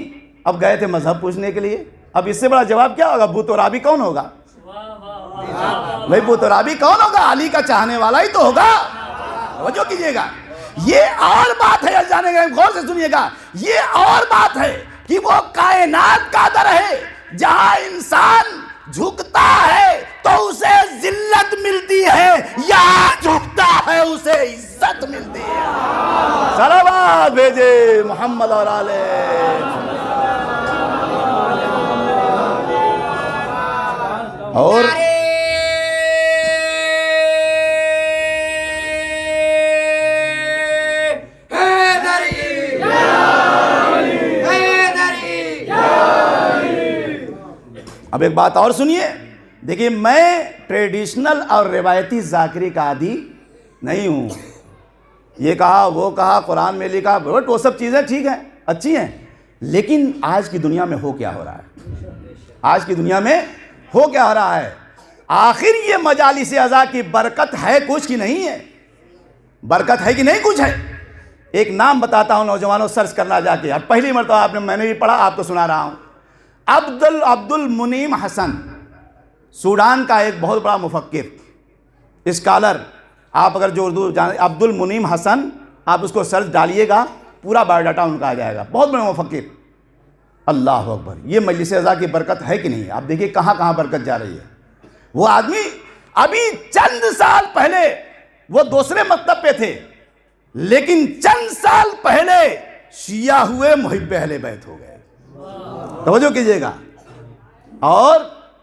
اب گئے تھے مذہب پوچھنے کے لیے، اب اس سے بڑا جواب کیا ہوگا؟ ابو ترابی کون ہوگا؟ بھائی ابو ترابی کون ہوگا؟ علی کا چاہنے والا ہی تو ہوگا۔ توجہ کیجئے گا، یہ اور بات ہے جانیں گے، غور سے سنیے گا. یہ اور بات ہے کہ وہ کائنات کا در ہے جہاں انسان جھکتا ہے تو اسے ذلت ملتی ہے، یہاں جھکتا ہے اسے عزت ملتی ہے. صلوات بھیجے محمد اور آلہ. اور اب ایک بات اور سنیے. دیکھیے میں ٹریڈیشنل اور روایتی ذاکری کا عادی نہیں ہوں. یہ کہا وہ کہا، قرآن میں لکھا، بٹ وہ سب چیزیں ٹھیک ہیں، اچھی ہیں، لیکن آج کی دنیا میں ہو کیا ہو رہا ہے؟ آج کی دنیا میں ہو کیا ہو رہا ہے؟ آخر یہ مجالس عزا کی برکت ہے کچھ کی نہیں ہے؟ برکت ہے کہ نہیں کچھ ہے؟ ایک نام بتاتا ہوں نوجوانوں، سرچ کرنا جا کے. اب پہلی مرتبہ میں نے بھی پڑھا، آپ کو سنا رہا ہوں. عبد المنیم حسن، سوڈان کا ایک بہت بڑا مفکر، اسکالر. آپ اگر جو اردو جانیں، عبد المنیم حسن، آپ اس کو سرچ ڈالیے گا، پورا بایو ڈاٹا ان کا آ جائے گا. بہت بڑا مفکر. اللہ اکبر. یہ مجلس عزا کی برکت ہے کہ نہیں؟ آپ دیکھیے کہاں کہاں برکت جا رہی ہے. وہ آدمی ابھی چند سال پہلے وہ دوسرے مکتب پہ تھے، لیکن چند سال پہلے شیعہ ہوئے، محب اہل بیت ہو گئے. توجہ کیجئے گا. اور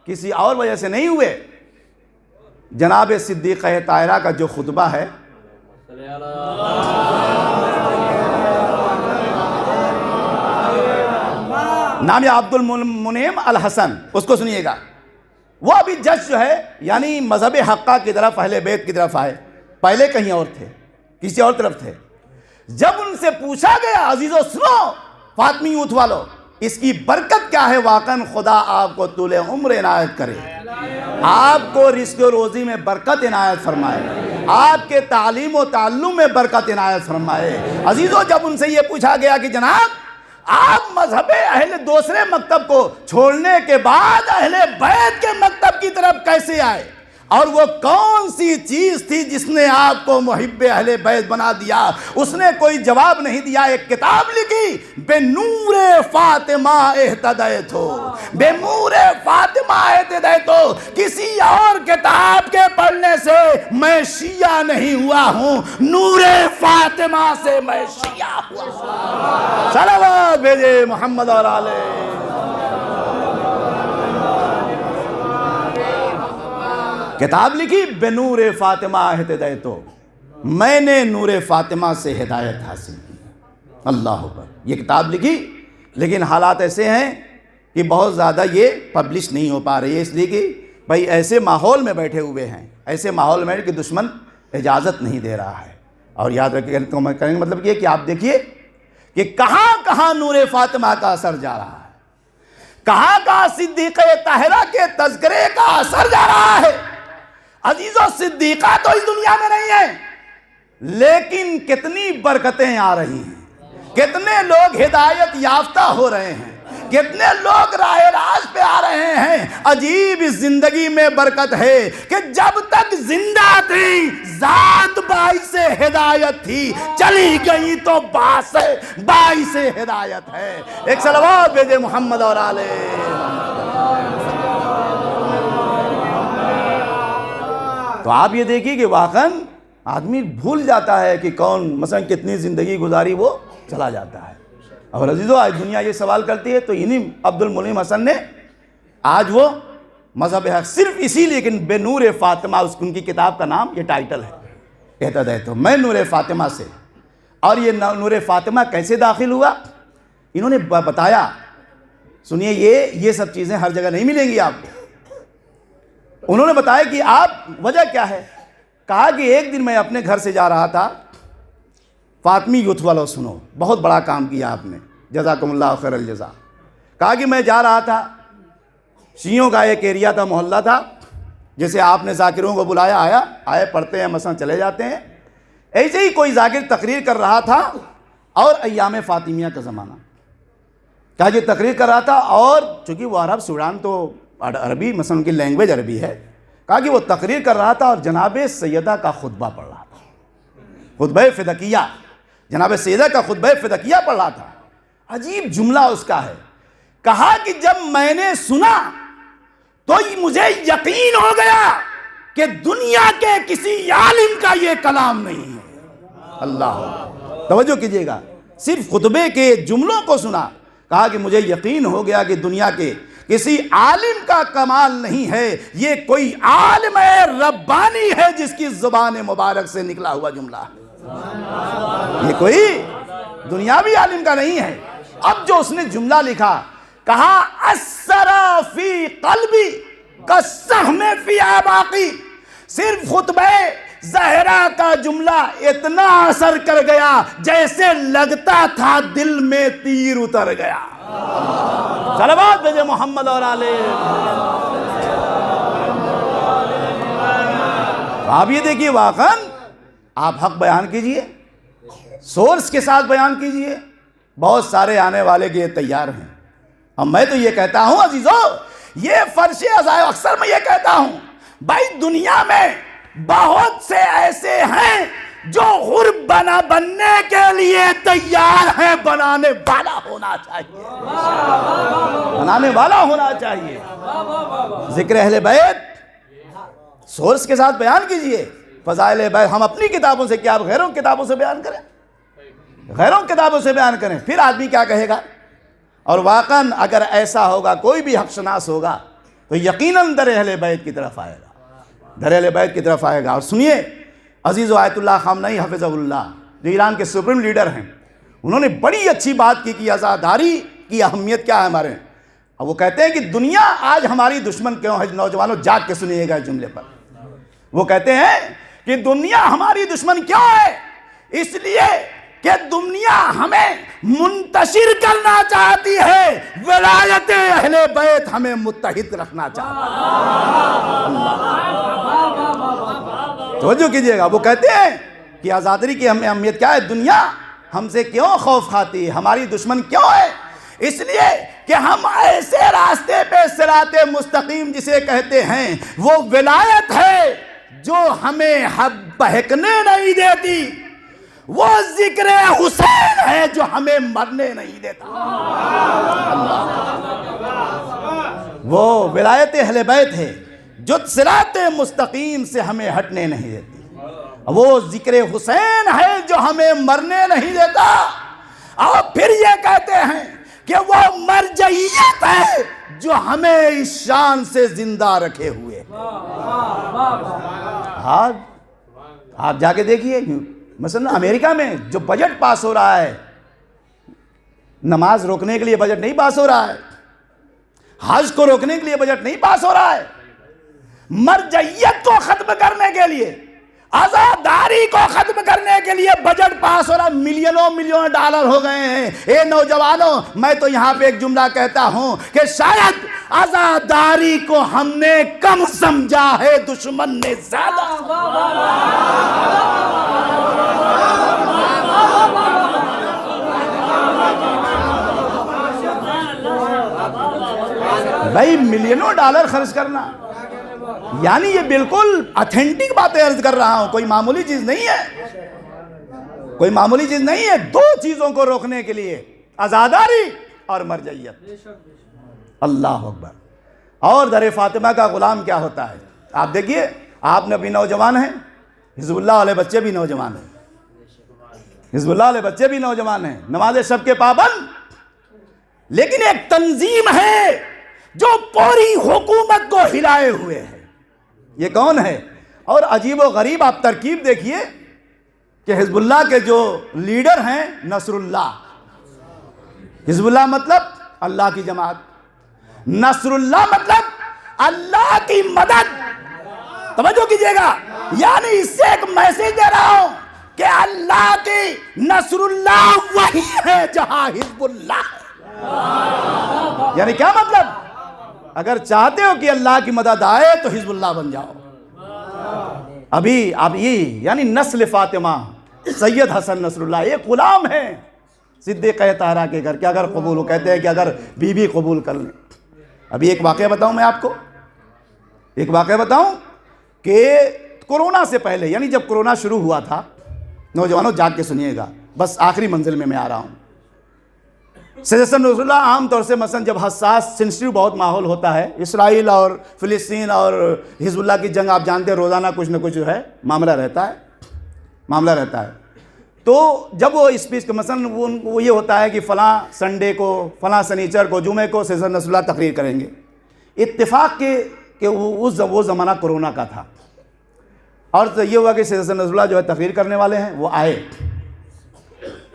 کسی اور وجہ سے نہیں ہوئے. جناب صدیقہ طاہرہ کا جو خطبہ ہے، نام ہے عبد المنعم الحسن، اس کو سنیے گا. وہ ابھی جج جو ہے، یعنی مذہب حقہ کی طرف، اہل بیت کی طرف آئے. پہلے کہیں اور تھے، کسی اور طرف تھے. جب ان سے پوچھا گیا، عزیزو سنو فاطمی یوتھ والو، اس کی برکت کیا ہے؟ واقعاً خدا آپ کو طول عمر عنایت کرے، آپ کو رزق و روزی میں برکت عنایت فرمائے، آپ کے تعلیم و تعلم میں برکت عنایت فرمائے. عزیزو جب ان سے یہ پوچھا گیا کہ جناب آپ مذہب اہل دوسرے مکتب کو چھوڑنے کے بعد اہل بیت کے مکتب کی طرف کیسے آئے، اور وہ کون سی چیز تھی جس نے آپ کو محب اہل بیت بنا دیا؟ اس نے کوئی جواب نہیں دیا. ایک کتاب لکھی، بے نور فاطمہ اہتدیت ہو، بے نور فاطمہ اہتدیت ہو. کسی اور کتاب کے پڑھنے سے میں شیعہ نہیں ہوا ہوں، نور فاطمہ سے میں شیعہ ہوا. صلوات بھیجے محمد اور آلہ. کتاب لکھی، بے نور فاطمہ اہتدیت ہو، میں نے نور فاطمہ سے ہدایت حاصل کی. اللہ اکبر. یہ کتاب لکھی، لیکن حالات ایسے ہیں کہ بہت زیادہ یہ پبلش نہیں ہو پا رہی ہے، اس لیے کہ بھائی ایسے ماحول میں بیٹھے ہوئے ہیں، ایسے ماحول میں کہ دشمن اجازت نہیں دے رہا ہے. اور یاد رکھیں کریں گے مطلب یہ کہ آپ دیکھیے کہ کہاں کہاں نور فاطمہ کا اثر جا رہا ہے، کہاں کہاں صدیقہ طاہرہ کے تذکرے کا اثر جا رہا ہے. عزیزو صدیقہ تو اس دنیا میں نہیں ہے، لیکن کتنی برکتیں آ رہی ہیں، کتنے لوگ ہدایت یافتہ ہو رہے ہیں، کتنے لوگ راہ راست پہ آ رہے ہیں. عجیب اس زندگی میں برکت ہے کہ جب تک زندہ تھی ذات باعث ہدایت تھی، چلی گئی تو باعث ہدایت ہے. ایک صلوات بھیجے محمد اور آلہ. تو آپ یہ دیکھیے کہ واقعاً آدمی بھول جاتا ہے کہ کون مثلا کتنی زندگی گزاری، وہ چلا جاتا ہے. اور عزیزو آج دنیا یہ سوال کرتی ہے تو انہی عبد المنعم حسن نے آج وہ مذہب حق صرف اسی لیے کہ بے نور فاطمہ، ان کی کتاب کا نام، یہ ٹائٹل ہے، اہتدیت ہو، میں نور فاطمہ سے. اور یہ نور فاطمہ کیسے داخل ہوا انہوں نے بتایا. سنیے، یہ سب چیزیں ہر جگہ نہیں ملیں گی آپ کو. انہوں نے بتایا کہ آپ وجہ کیا ہے. کہا کہ ایک دن میں اپنے گھر سے جا رہا تھا، فاطمی یوتھ والوں سنو، بہت بڑا کام کیا آپ نے، جزاکم اللہ خیر الجزا. کہا کہ میں جا رہا تھا، شیعوں کا ایک ایریا تھا، محلہ تھا، جیسے آپ نے ذاکروں کو بلایا، آئے پڑھتے ہیں مثلا چلے جاتے ہیں. ایسے ہی کوئی ذاکر تقریر کر رہا تھا، اور ایام فاطمیہ کا زمانہ. کہا کہ تقریر کر رہا تھا، اور چونکہ وہ عرب، سوڈان تو عربی، مثلا ان کی لینگویج عربی ہے. کہا کہ وہ تقریر کر رہا تھا اور جناب سیدہ کا خطبہ پڑھ رہا تھا، خطبہ فدقیہ. جناب سیدہ کا خطبہ فدقیہ پڑھ رہا تھا، عجیب جملہ اس کا ہے، کہا کہ جب میں نے سنا تو مجھے یقین ہو گیا کہ دنیا کے کسی عالم کا یہ کلام نہیں ہے۔ اللہ، توجہ کیجئے گا، صرف خطبے کے جملوں کو سنا، کہا کہ مجھے یقین ہو گیا کہ دنیا کے کسی عالم کا کمال نہیں ہے، یہ کوئی عالم ربانی ہے جس کی زبان مبارک سے نکلا ہوا جملہ ہے، یہ کوئی دنیاوی عالم کا نہیں ہے۔ اب جو اس نے جملہ لکھا، کہا اثر فی قلبی کالسہم فی اعماقی، صرف خطبہ زہرا کا جملہ اتنا اثر کر گیا جیسے لگتا تھا دل میں تیر اتر گیا۔ صلوات بھیجے محمد اور آلہ۔ آپ یہ دیکھیے، واقعاً آپ حق بیان کیجئے، سورس کے ساتھ بیان کیجئے، بہت سارے آنے والے کے تیار ہیں۔ اب میں تو یہ کہتا ہوں عزیزو، یہ فرش عزائے، اکثر میں یہ کہتا ہوں بھائی دنیا میں بہت سے ایسے ہیں جو غرب بننے کے لیے تیار ہیں، بنانے والا ہونا چاہیے، بنانے والا ہونا چاہیے۔ ذکر اہل بیت سورس کے ساتھ بیان کیجئے، فضائل بیت، ہم اپنی کتابوں سے کیا غیروں کتابوں سے بیان کریں، غیروں کتابوں سے بیان کریں، پھر آدمی کیا کہے گا؟ اور واقعاً اگر ایسا ہوگا، کوئی بھی حق شناس ہوگا تو یقیناً در اہل بیت کی طرف آئے گا، در اہل بیت کی طرف آئے گا۔ اور سنیے، عزیز و آیت اللہ خامنئی حفظہ اللہ جو ایران کے سپریم لیڈر ہیں، انہوں نے بڑی اچھی بات کی کہ عزاداری کی اہمیت کیا ہے ہمارے، اور وہ کہتے ہیں کہ دنیا آج ہماری دشمن کیوں ہے؟ نوجوانوں جاگ کے سنیے گا اس جملے پر، وہ کہتے ہیں کہ دنیا ہماری دشمن کیوں ہے؟ اس لیے کہ دنیا ہمیں منتشر کرنا چاہتی ہے، ولایت اہل بیت ہمیں متحد رکھنا چاہتا ہے۔ توجہ کیجئے گا، وہ کہتے ہیں کہ آزادی کی ہمیں اہمیت کیا ہے؟ دنیا ہم سے کیوں خوف کھاتی ہے، ہماری دشمن کیوں ہے؟ اس لیے کہ ہم ایسے راستے پہ صراط مستقیم جسے کہتے ہیں، وہ ولایت ہے جو ہمیں بہکنے نہیں دیتی، وہ ذکر حسین ہے جو ہمیں مرنے نہیں دیتا، وہ ولایت اہل بیت ہے جو صراط مستقیم سے ہمیں ہٹنے نہیں دیتی، وہ ذکر حسین ہے جو ہمیں مرنے نہیں دیتا۔ اور پھر یہ کہتے ہیں کہ وہ مرجعیت ہے جو ہمیں اس شان سے زندہ رکھے ہوئے۔ آپ جا کے دیکھیے، مثلا امریکہ میں جو بجٹ پاس ہو رہا ہے، نماز روکنے کے لیے بجٹ نہیں پاس ہو رہا ہے، حج کو روکنے کے لیے بجٹ نہیں پاس ہو رہا ہے، مرجعیت کو ختم کرنے کے لیے، عزاداری کو ختم کرنے کے لیے بجٹ پاس ہو رہا ہے، ملینوں ڈالر ہو گئے ہیں۔ اے نوجوانوں، میں تو یہاں پہ ایک جملہ کہتا ہوں کہ شاید عزاداری کو ہم نے کم سمجھا ہے، دشمن نے زیادہ۔ بھائی ملینوں ڈالر خرچ کرنا، یعنی یہ بالکل اتھینٹک باتیں عرض کر رہا ہوں، کوئی معمولی چیز نہیں ہے، کوئی معمولی چیز نہیں ہے۔ دو چیزوں کو روکنے کے لیے، عزاداری اور مرجعیت۔ اللہ اکبر۔ اور در فاطمہ کا غلام کیا ہوتا ہے؟ آپ دیکھیے، آپ نے بھی نوجوان ہیں، حزب اللہ والے بچے بھی نوجوان ہیں، حزب اللہ والے بچے بھی نوجوان ہیں، نماز شب کے پابند، لیکن ایک تنظیم ہے جو پوری حکومت کو ہلائے ہوئے ہے۔ یہ کون ہے؟ اور عجیب و غریب آپ ترکیب دیکھیے کہ حزب اللہ کے جو لیڈر ہیں نصر اللہ، حزب اللہ مطلب اللہ کی جماعت، نصر اللہ مطلب اللہ کی مدد۔ توجہ کیجئے گا، یعنی اس سے ایک میسج دے رہا ہوں کہ اللہ کی نصر اللہ وہی ہے جہاں حزب اللہ ہے۔ یعنی کیا مطلب؟ اگر چاہتے ہو کہ اللہ کی مدد آئے تو حزب اللہ بن جاؤ۔ ابھی اب یہ یعنی نسل فاطمہ سید حسن نصر اللہ ایک غلام ہے صدیقہ طاہرہ کے گھر کے، اگر قبول ہو، کہتے ہیں کہ اگر بیوی قبول کر لیں۔ ابھی ایک واقعہ بتاؤں میں آپ کو، ایک واقعہ بتاؤں کہ کورونا سے پہلے، یعنی جب کورونا شروع ہوا تھا، نوجوانوں جاگ کے سنیے گا، بس آخری منزل میں آ رہا ہوں. سید حسن نصر اللہ عام طور سے مثلا جب حساس سینسٹیو بہت ماحول ہوتا ہے، اسرائیل اور فلسطین اور حزب اللہ کی جنگ آپ جانتے ہیں، روزانہ کچھ نہ کچھ جو ہے معاملہ رہتا ہے. تو جب وہ اسپیچ کا مثلا وہ یہ ہوتا ہے کہ فلاں سنڈے کو، فلاں سنیچر کو، جمعے کو سید حسن نصر اللہ تقریر کریں گے. اتفاق کہ وہ زمانہ کرونا کا تھا، اور یہ ہوا کہ سید حسن نصر اللہ جو ہے تقریر کرنے والے ہیں، وہ آئے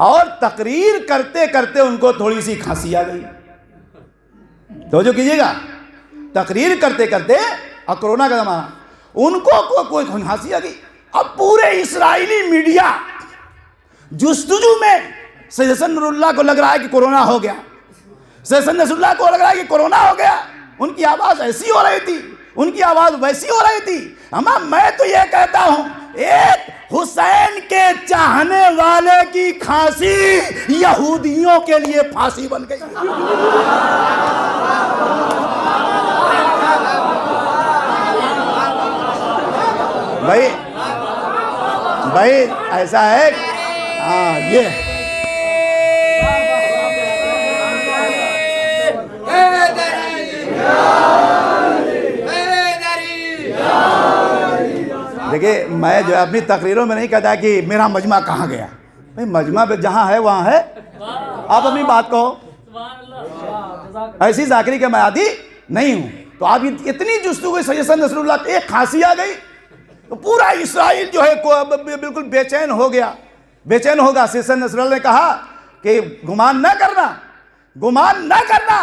اور تقریر کرتے کرتے ان کو تھوڑی سی کھانسی آ گئی. توجہ کیجیے گا، تقریر کرتے کرتے، اور کرونا کا زمانہ، ان کو کوئی کھانسی آ گئی. اب پورے اسرائیلی میڈیا جستجو میں سید حسن نصر اللہ کو لگ رہا ہے کہ کرونا ہو گیا، سید حسن نصر اللہ کو لگ رہا ہے کہ کرونا ہو گیا. ان کی آواز ایسی ہو رہی تھی، ان کی آواز ویسی ہو رہی تھی. اما میں تو یہ کہتا ہوں، ایک حسین کے چاہنے والے کی کھانسی یہودیوں کے لیے پھانسی بن گئی. بھائی ایسا ہے، یہ دیکھیں، میں جو اپنی تقریروں میں نہیں کہتا کہ میرا مجمع کہاں گیا. بھائی مجمع پہ جہاں ہے وہاں ہے. آپ اپنی بات کہو، ایسی ذاکری کے میں عادی نہیں ہوں. تو آپ اتنی جستجو سید حسن نصر اللہ، ایک کھانسی آ گئی تو پورا اسرائیل جو ہے بالکل بے چین ہو گیا، بے چین ہوگا. سید حسن نصر اللہ نے کہا کہ گمان نہ کرنا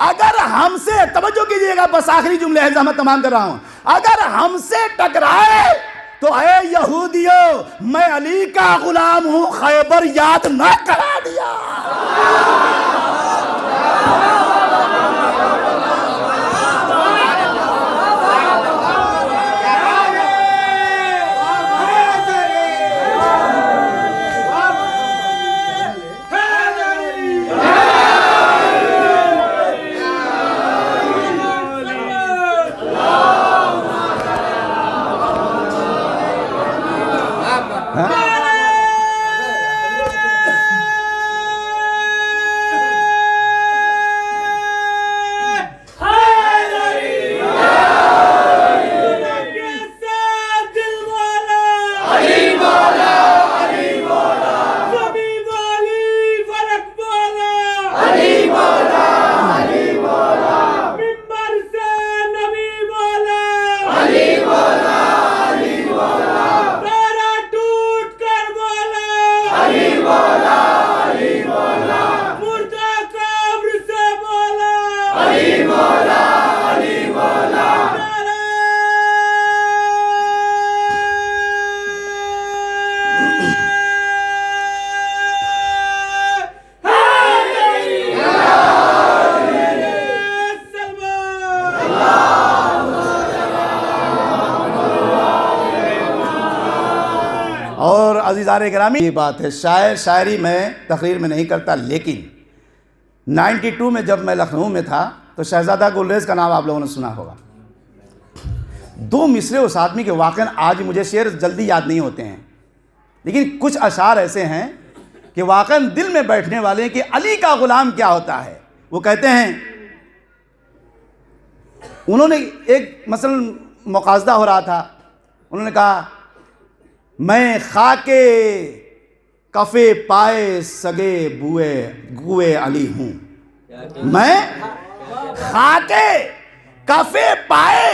اگر ہم سے، توجہ کیجئے گا، بس آخری جملے ہیں، میں تمام کر رہا ہوں، اگر ہم سے ٹکرائے تو اے یہودیوں، میں علی کا غلام ہوں، خیبر یاد نہ کرا دیا. اور عزیزان گرامی، یہ بات ہے، شاعری میں تقریر میں نہیں کرتا، لیکن 92 میں جب میں لکھنؤ میں تھا تو شہزادہ گلریز کا نام آپ لوگوں نے سنا ہوگا. 2 مصرے اس آدمی کے واقعاً آج مجھے شعر جلدی یاد نہیں ہوتے ہیں، لیکن کچھ اشعار ایسے ہیں کہ واقعاً دل میں بیٹھنے والے ہیں کہ علی کا غلام کیا ہوتا ہے. وہ کہتے ہیں، انہوں نے ایک مثلا مقاصدہ ہو رہا تھا، انہوں نے کہا، میں خاک کفے پائے سگے گوئے علی ہوں. میں خاک کفے پائے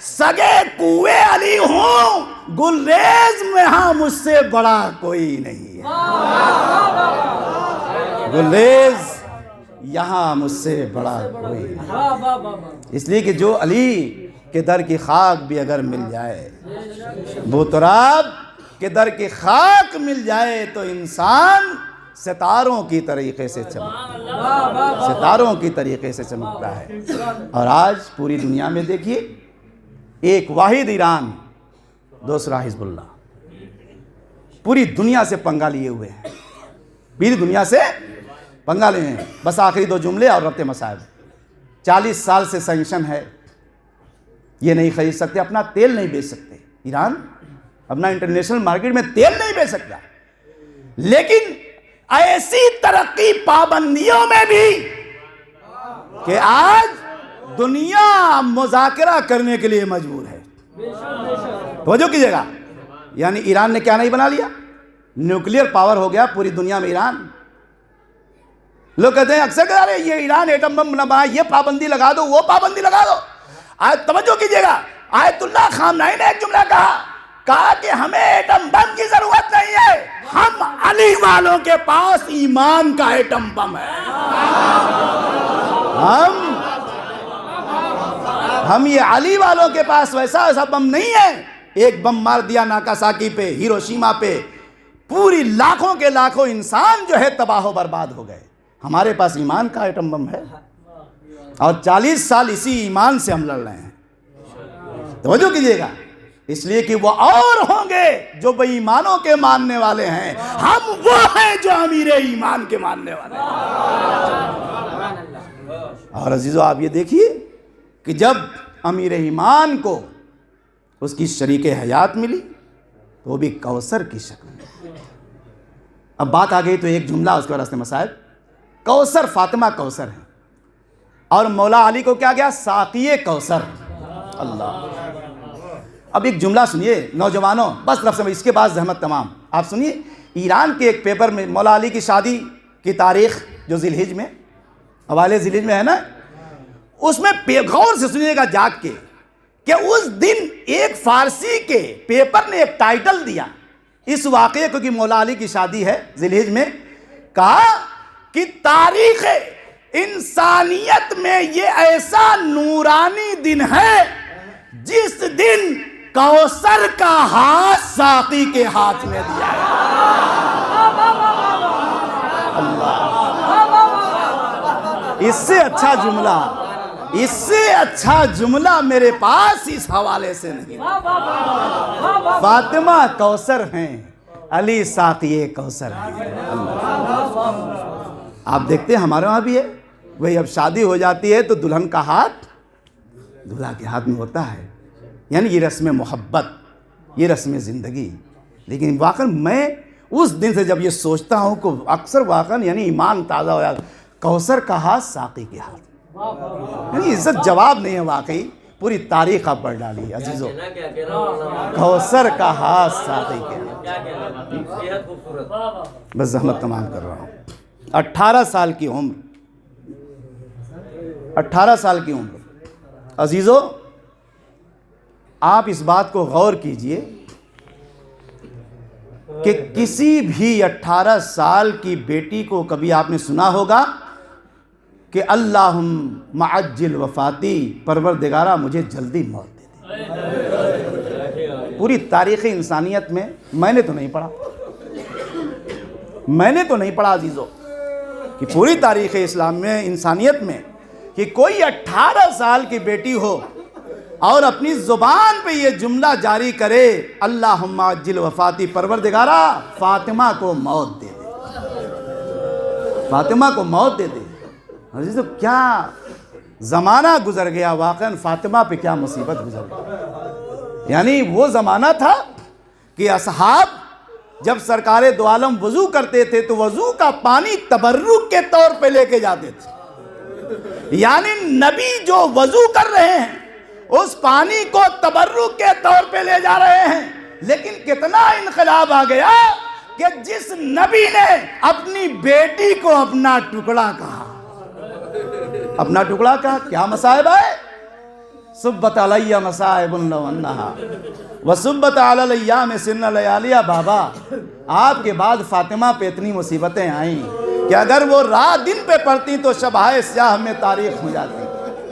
سگے کوئے علی ہوں، گلریز میں ہاں مجھ سے بڑا کوئی نہیں ہے. گلریز یہاں مجھ سے بڑا کوئی نہیں. اس لیے کہ جو علی کے در کی خاک بھی اگر مل جائے، وہ تراب کے در کی خاک مل جائے تو انسان ستاروں کی طریقے سے چمکتا ہے. اور آج پوری دنیا میں دیکھیے، ایک واحد ایران، دوسرا حزب اللہ، پوری دنیا سے پنگا لیے ہوئے ہیں، پوری دنیا سے پنگا لیے ہیں. بس آخری 2 جملے اور ربط مسائل. 40 سال سے سینکشن ہے، یہ نہیں خرید سکتے، اپنا تیل نہیں بیچ سکتے. ایران اپنا انٹرنیشنل مارکیٹ میں تیل نہیں بیچ سکتا، لیکن ایسی ترقی پابندیوں میں بھی کہ آج دنیا مذاکرہ کرنے کے لیے مجبور ہے. توجہ کیجئے گا. یعنی ایران نے کیا نہیں بنا لیا؟ نیوکلیئر پاور ہو گیا پوری دنیا میں ایران. لوگ کہتے ہیں اکثر کہ ارے یہ ایران ایٹم بم نہ بنائے، یہ پابندی لگا دو، وہ پابندی لگا دو. آج توجہ کیجئے گا، آیت اللہ خامنہئی نے ایک جملہ کہا کہ ہمیں ایٹم بم کی ضرورت نہیں ہے، ہم علی والوں کے پاس ایمان کا ایٹم بم ہے. ہم یہ علی والوں کے پاس ویسا بم نہیں ہے. ایک بم مار دیا ناکاساکی پہ، ہیروشیما پہ، پوری لاکھوں کے لاکھوں انسان جو ہے تباہ و برباد ہو گئے. ہمارے پاس ایمان کا ایٹم بم ہے اور 40 سال اسی ایمان سے ہم لڑ رہے ہیں. توجہ کیجئے گا، اس لیے کہ وہ اور ہوں گے جو بے ایمانوں کے ماننے والے ہیں، ہم وہ ہیں جو امیر ایمان کے ماننے والے ہیں. اور عزیزو آپ یہ دیکھیے کہ جب امیر ایمان کو اس کی شریک حیات ملی تو وہ بھی کوثر کی شکل میں. اب بات آ گئی تو ایک جملہ اس کے راستے مسائل. کوثر، فاطمہ کوثر ہے اور مولا علی کو کیا گیا؟ ساقی کوثر. اللہ. اب ایک جملہ سنیے نوجوانوں، بس لفظ میں، اس کے بعد زحمت تمام. آپ سنیے، ایران کے ایک پیپر میں مولا علی کی شادی کی تاریخ جو ذی الحج میں، حوالے ذی الحج میں ہے نا، اس میں غور سے سنیے گا جاگ کے کہ اس دن ایک فارسی کے پیپر نے ایک ٹائٹل دیا اس واقعے کو کہ مولا علی کی شادی ہے ذی الحج میں. کہا کہ تاریخ انسانیت میں یہ ایسا نورانی دن ہے جس دن کوثر کا ہاتھ ساقی کے ہاتھ میں دیا ہے. اس سے اچھا جملہ، اس سے اچھا جملہ میرے پاس اس حوالے سے نہیں. فاطمہ کوثر ہیں، علی ساقی کوثر ہیں. آپ دیکھتے ہیں ہمارے وہاں بھی ہے، وہی اب شادی ہو جاتی ہے تو دلہن کا ہاتھ دلہا کے ہاتھ میں ہوتا ہے. یعنی یہ رسم محبت، یہ رسم زندگی. لیکن واقعا میں اس دن سے جب یہ سوچتا ہوں کہ اکثر واقعا یعنی ایمان تازہ ہو جاتا. کوثر کا ہاتھ ساقی کے ہاتھ، یعنی عزت جواب نہیں ہے. واقعی پوری تاریخ آپ پڑھ ڈالی عزیزو. کوثر کا ہاتھ ساقی کے ہاتھ. بس زحمت تمام کر رہا ہوں. 18 سال کی عمر، 18 سال کی عمر. عزیزو آپ اس بات کو غور کیجئے کہ کسی بھی 18 سال کی بیٹی کو کبھی آپ نے سنا ہوگا کہ اللہم عجل وفاتی، پروردگارہ مجھے جلدی موت دے دے. پوری تاریخ انسانیت میں نے تو نہیں پڑھا، میں نے تو نہیں پڑھا عزیزو کہ پوری تاریخ اسلام میں، انسانیت میں، کہ کوئی 18 سال کی بیٹی ہو اور اپنی زبان پہ یہ جملہ جاری کرے اللہم عجل وفاتی، پروردگارہ فاطمہ کو موت دے دے، فاطمہ کو موت دے دے. عزیزو کیا زمانہ گزر گیا، واقعاً فاطمہ پہ کیا مصیبت گزر گئی. یعنی وہ زمانہ تھا کہ اصحاب جب سرکار دو عالم وضو کرتے تھے تو وضو کا پانی تبرک کے طور پہ لے کے جاتے تھے. یعنی نبی جو وضو کر رہے ہیں اس پانی کو تبرک کے طور پہ لے جا رہے ہیں. لیکن کتنا انقلاب آ گیا کہ جس نبی نے اپنی بیٹی کو اپنا ٹکڑا کہا، اپنا ٹکڑا کہا، کیا مصائب ہے. صبت علیہ مصائب لو انہا وصبت علی الیام سن لیالیہ. بابا آپ کے بعد فاطمہ پہ اتنی مصیبتیں آئیں کہ اگر وہ رات دن پہ پڑھتی تو شبہ سیاہ میں تاریخ ہو جاتی.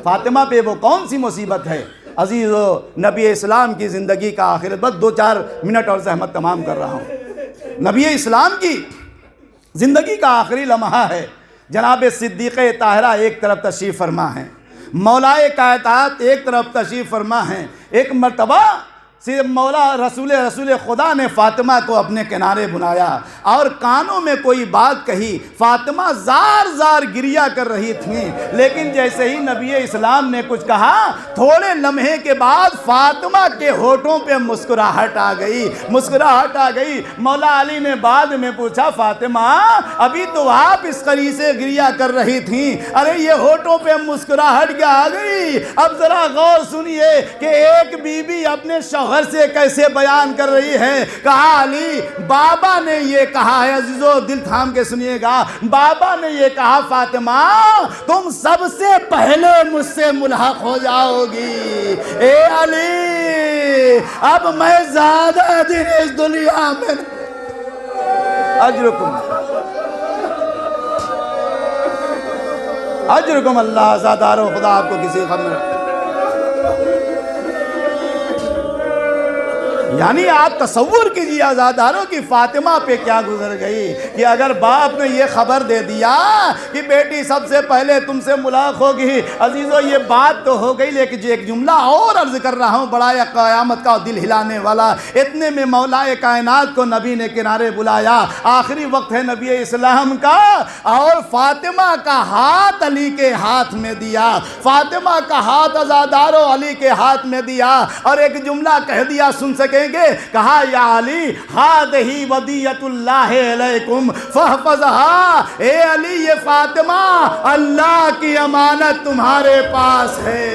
فاطمہ پہ وہ کون سی مصیبت ہے عزیزو؟ نبی اسلام کی زندگی کا آخر، بس 2-4 منٹ اور زحمت تمام کر رہا ہوں. نبی اسلام کی زندگی کا آخری لمحہ ہے. جناب صدیق طاہرہ ایک طرف تشریف فرما ہیں، مولا کائنات ایک طرف تشریف فرما ہیں. ایک مرتبہ مولا رسول خدا نے فاطمہ کو اپنے کنارے بلایا اور کانوں میں کوئی بات کہی. فاطمہ زار زار گریا کر رہی تھیں، لیکن جیسے ہی نبی اسلام نے کچھ کہا، تھوڑے لمحے کے بعد فاطمہ کے ہونٹوں پہ مسکراہٹ آ گئی. مولا علی نے بعد میں پوچھا، فاطمہ ابھی تو آپ اس قریب سے گریا کر رہی تھیں، ارے یہ ہونٹوں پہ مسکراہٹ کیا آ گئی؟ اب ذرا غور سنیے کہ ایک بی بی اپنے شوہر سے کیسے بیان کر رہی ہے. کہا، علی بابا نے یہ کہا ہے، عزیزو دل تھام کے سنیے گا، بابا نے یہ کہا فاطمہ تم سب سے پہلے مجھ سے ملحق ہو جاؤ گی. اے علی اب میں زیادہ دن اس دنیا میں اجرکم اللہ زادارو، خدا آپ کو کسی غم میں. یعنی آپ تصور کیجئے عزاداروں کی فاطمہ پہ کیا گزر گئی کہ اگر باپ نے یہ خبر دے دیا کہ بیٹی سب سے پہلے تم سے ملاق ہوگی. عزیزو یہ بات تو ہو گئی، لیکن ایک جملہ اور عرض کر رہا ہوں بڑا قیامت کا دل ہلانے والا. اتنے میں مولا کائنات کو نبی نے کنارے بلایا. آخری وقت ہے نبی اسلام کا، اور فاطمہ کا ہاتھ علی کے ہاتھ میں دیا، فاطمہ کا ہاتھ عزادارو علی کے ہاتھ میں دیا، اور ایک جملہ کہہ دیا، سن سکیں گے. کہا، یا علی ہذہ ودیۃ اللہ علیکم فاحفظھا. اے علی یہ فاطمہ اللہ کی امانت تمہارے پاس ہے.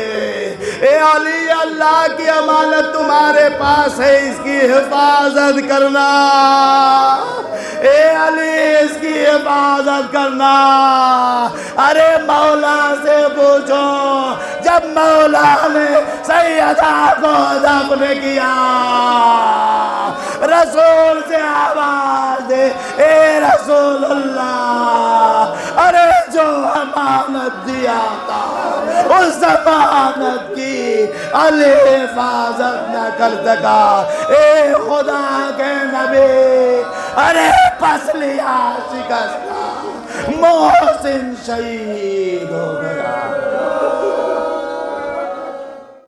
اے علی اللہ کی امانت تمہارے پاس ہے، اس کی حفاظت کرنا. اے علی اس کی حفاظت کرنا. ارے مولا سے پوچھو، جب مولا نے سیدہ کو دفن کیا، رسول سے آواز دے، اے رسول اللہ، ارے جو امانت دیا تھا اس امانت کی علی حفاظت نہ کر سکا. اے خدا کے نبی، ارے پسلیاں شکستہ، محسن شہید ہو گیا.